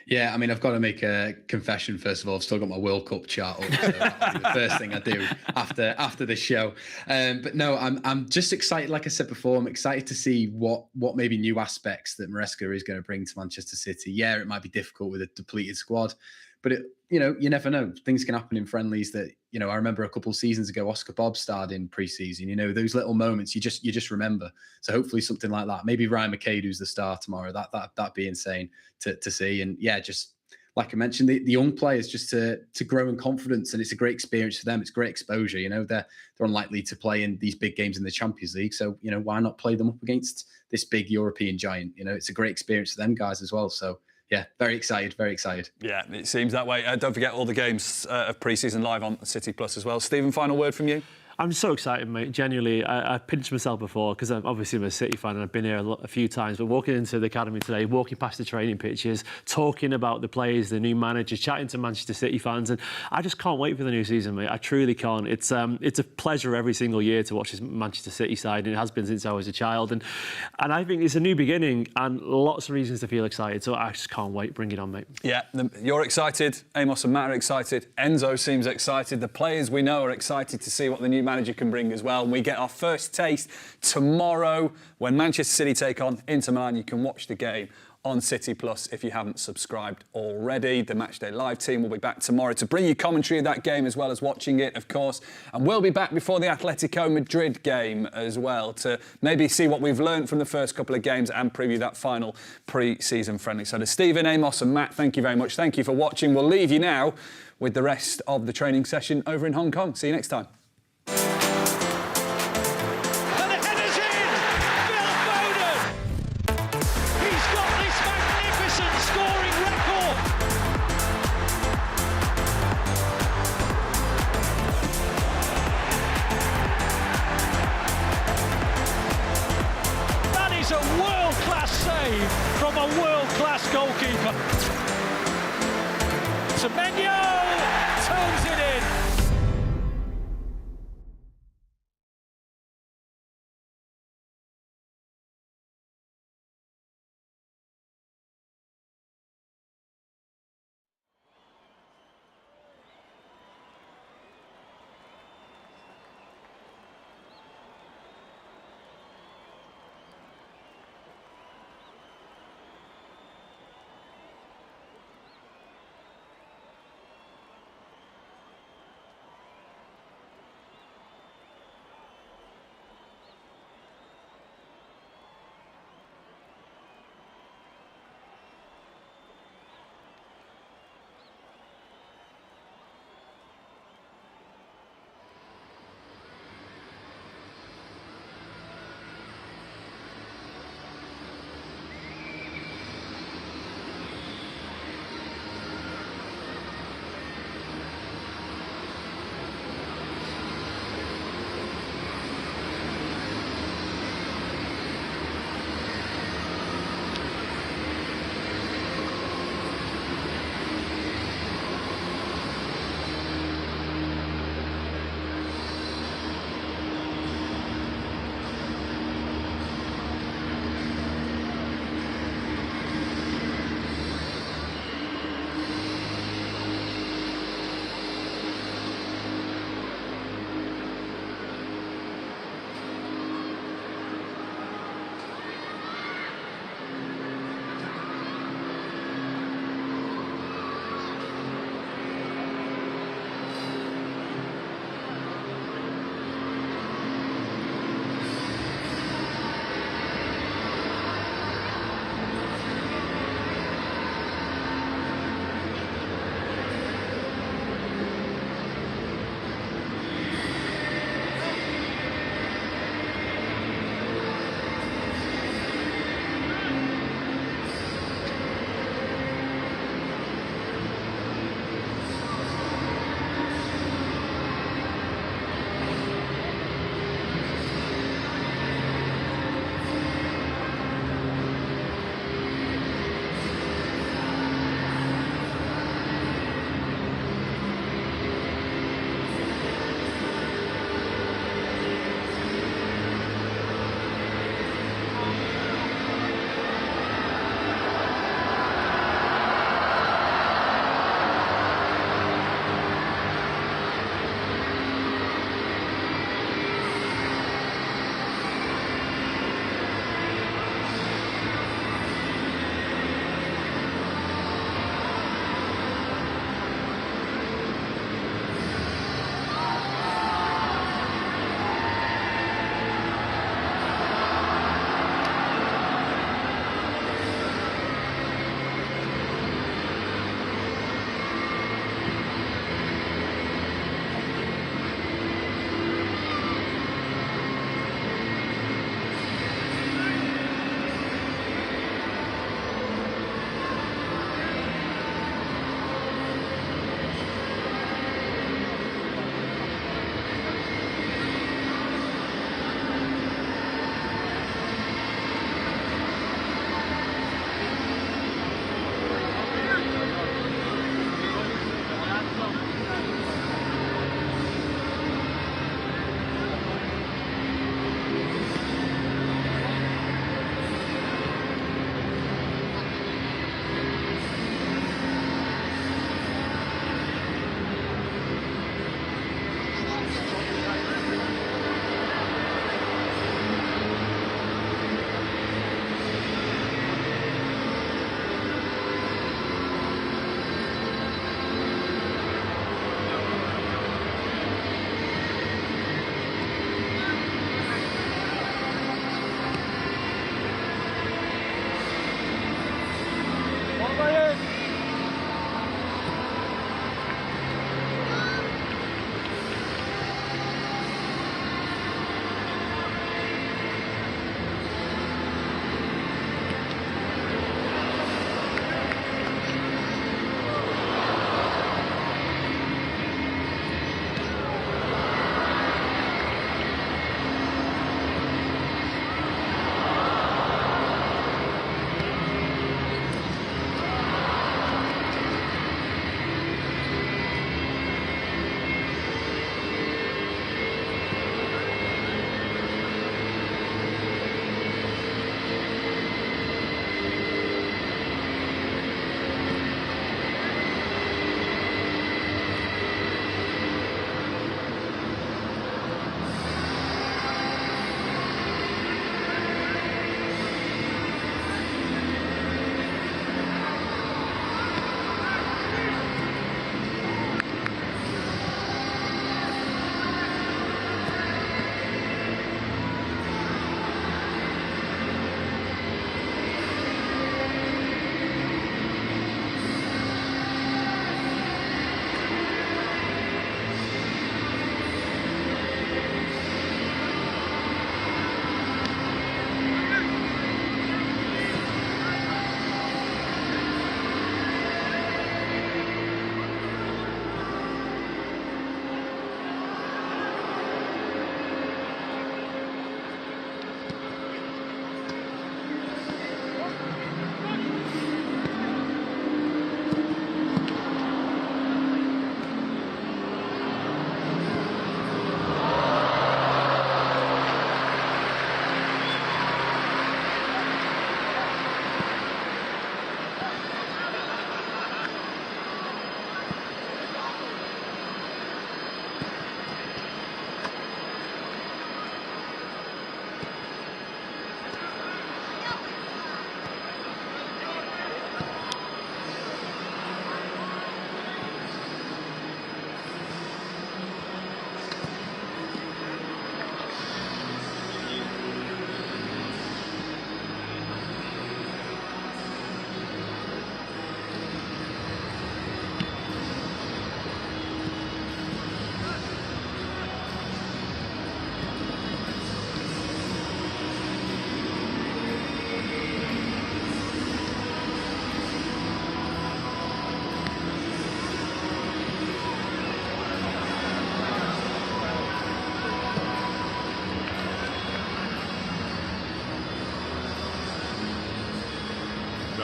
Yeah, I mean, I've got to make a confession, first of all. I've still got my World Cup chart up, so that'll be the first thing I do after the show. But no, I'm just excited. Like I said before, I'm excited to see what maybe new aspects that Maresca is going to bring to Manchester City. Yeah, it might be difficult with a depleted squad, but you never know. Things can happen in friendlies that, I remember a couple of seasons ago, Oscar Bob starred in pre-season. Those little moments you just remember. So hopefully something like that. Maybe Ryan McCade, who's the star tomorrow. That'd be insane to see. And yeah, just like I mentioned, the young players just to grow in confidence, and it's a great experience for them. It's great exposure. They're unlikely to play in these big games in the Champions League, so why not play them up against this big European giant? It's a great experience for them guys as well. So yeah, very excited, very excited. Yeah, it seems that way. Don't forget all the games of pre-season live on City Plus as well. Stephen, final word from you? I'm so excited, mate. Genuinely, I pinched myself before because I'm obviously a City fan and I've been here a few times. But walking into the academy today, walking past the training pitches, talking about the players, the new manager, chatting to Manchester City fans, and I just can't wait for the new season, mate. I truly can't. It's a pleasure every single year to watch this Manchester City side, and it has been since I was a child. And I think it's a new beginning and lots of reasons to feel excited. So I just can't wait. Bring it on, mate. Yeah, you're excited. Amos and Matt are excited. Enzo seems excited. The players we know are excited to see what the new manager can bring as well. And we get our first taste tomorrow when Manchester City take on Inter Milan. You can watch the game on City Plus if you haven't subscribed already. The Matchday Live team will be back tomorrow to bring you commentary of that game as well as watching it, of course. And we'll be back before the Atletico Madrid game as well to maybe see what we've learned from the first couple of games and preview that final pre-season friendly. So to Stephen, Amos and Matt, thank you very much. Thank you for watching. We'll leave you now with the rest of the training session over in Hong Kong. See you next time. A world-class save from a world-class goalkeeper. Semenyo turns it in.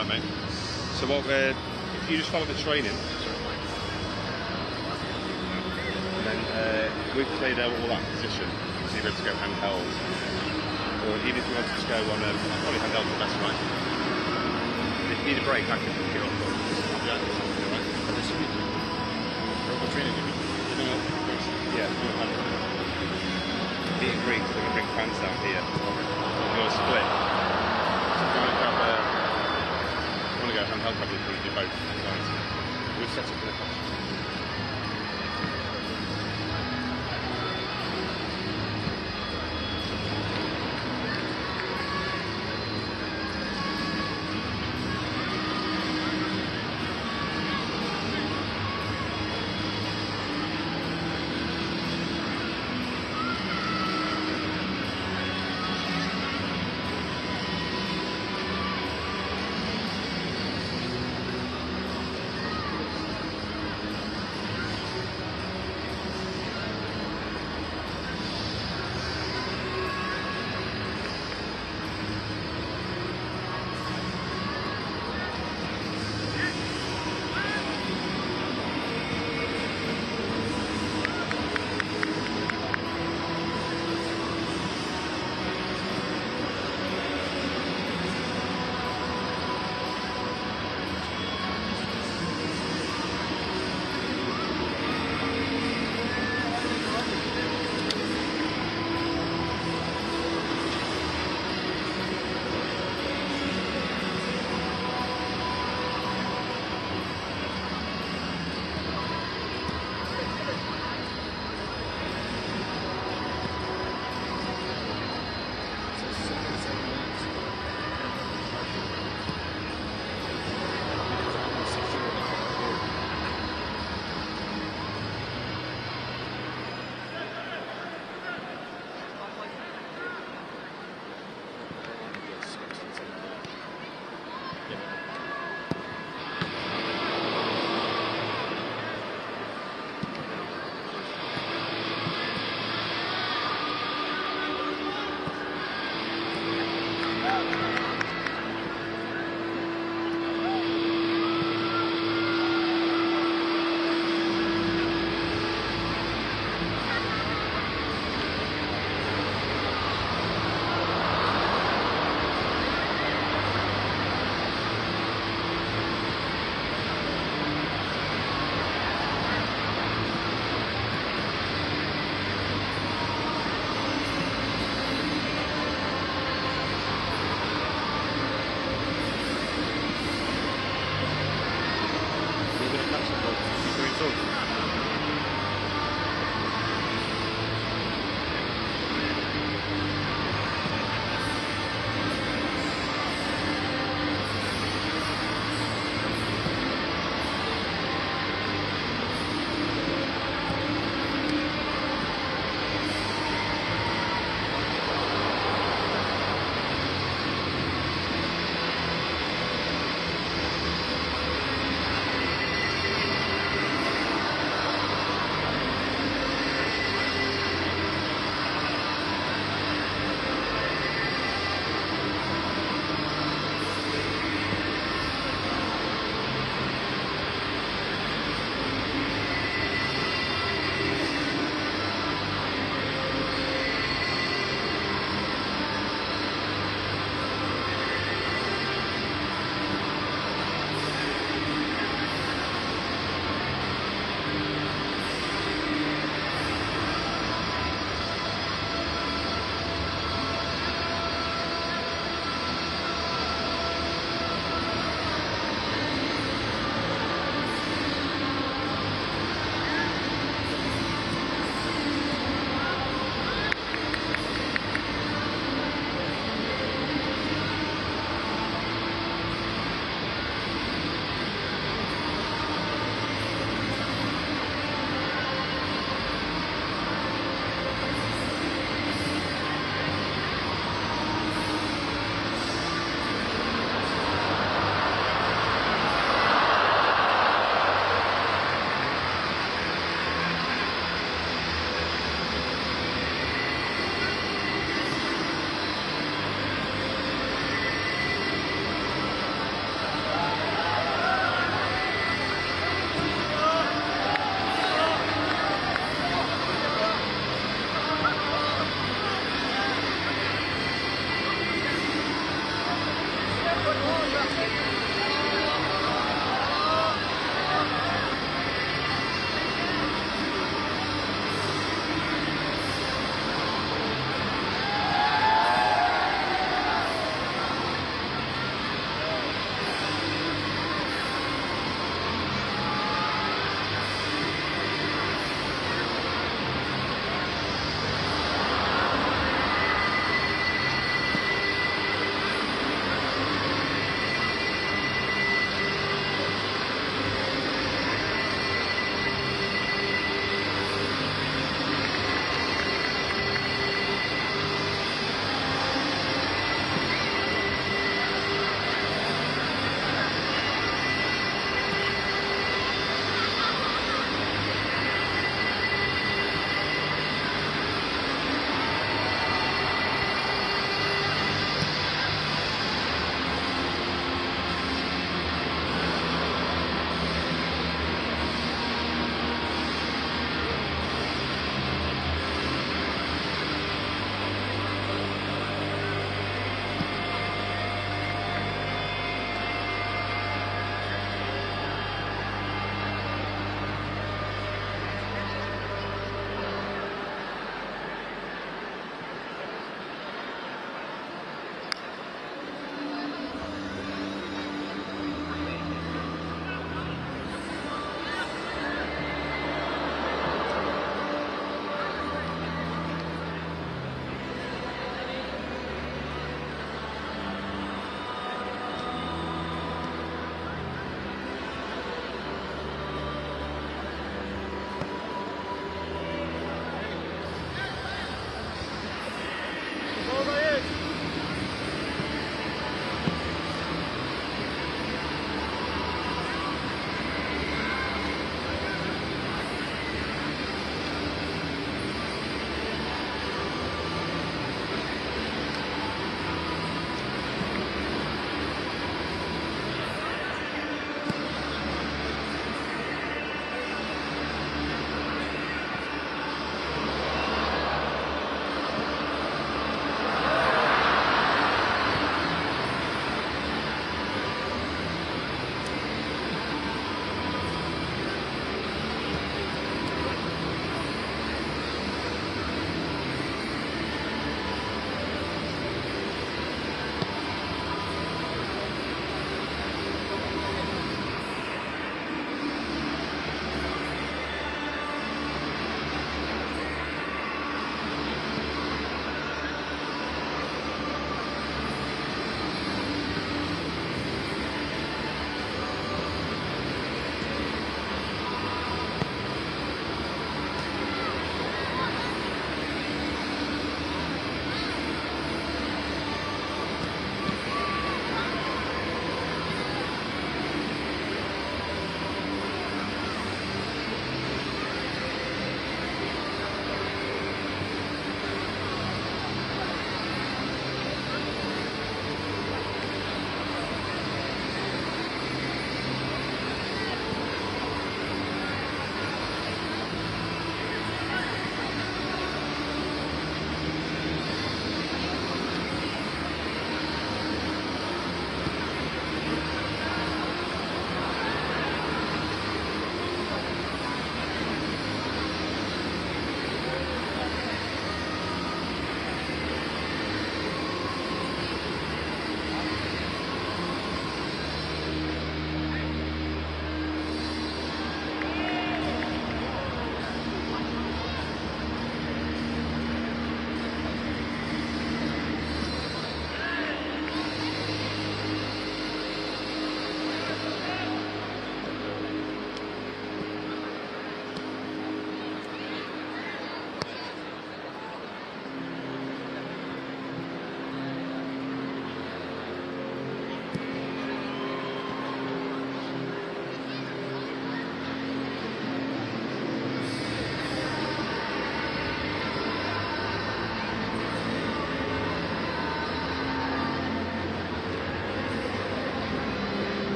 Right, mate. So what? If you just follow the training, and then we've cleared out all that position, so you're able to go handheld, or even if you wanted to go on probably handheld the best, right? If you need a break, I can pick it up. Yeah, that's all right. Training, yeah. Meet and greet, so we can bring fans down here. We'll go a split. So if you want to grab want to go handheld, probably we do both. Guys. We've set up for the coach.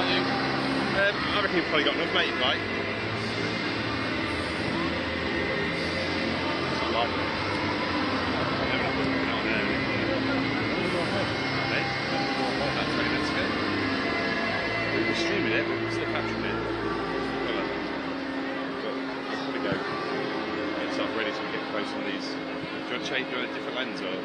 about you? I reckon you've probably got enough, mate, right? Streaming it, but we're still capturing it. But I'll probably go get stuff ready so we get close on these. Do you want to change a different lens or?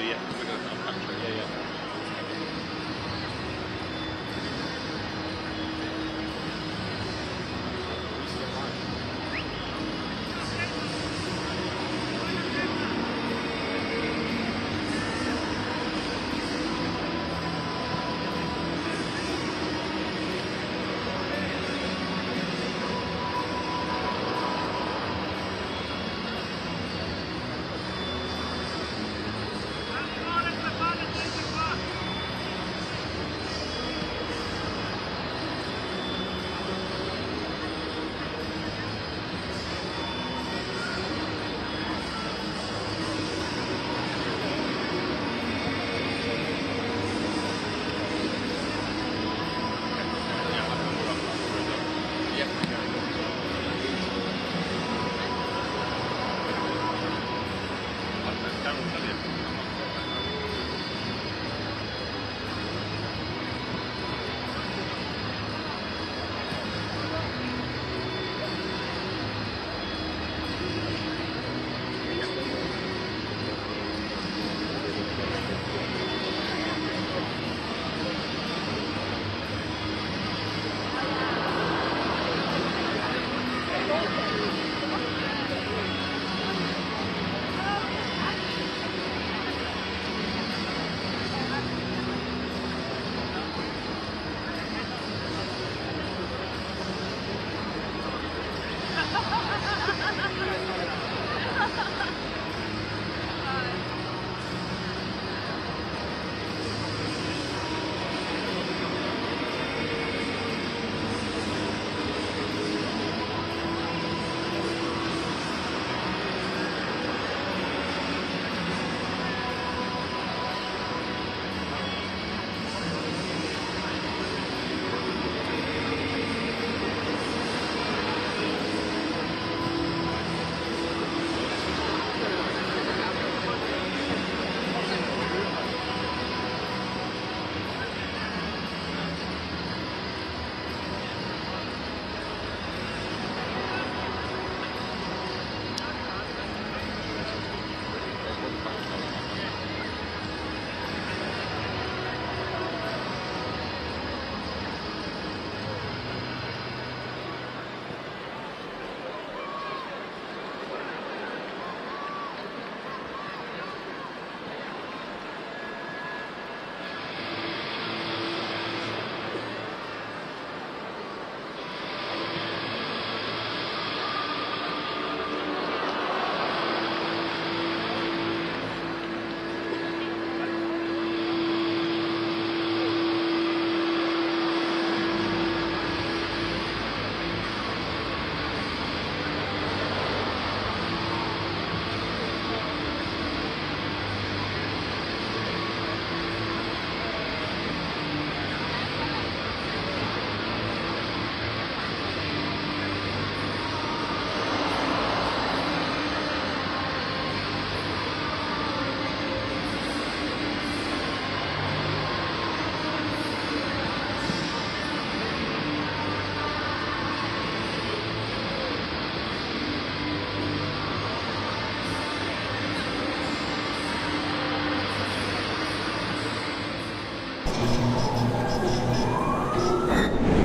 Yeah, we're going to capture it. Yeah. Scott.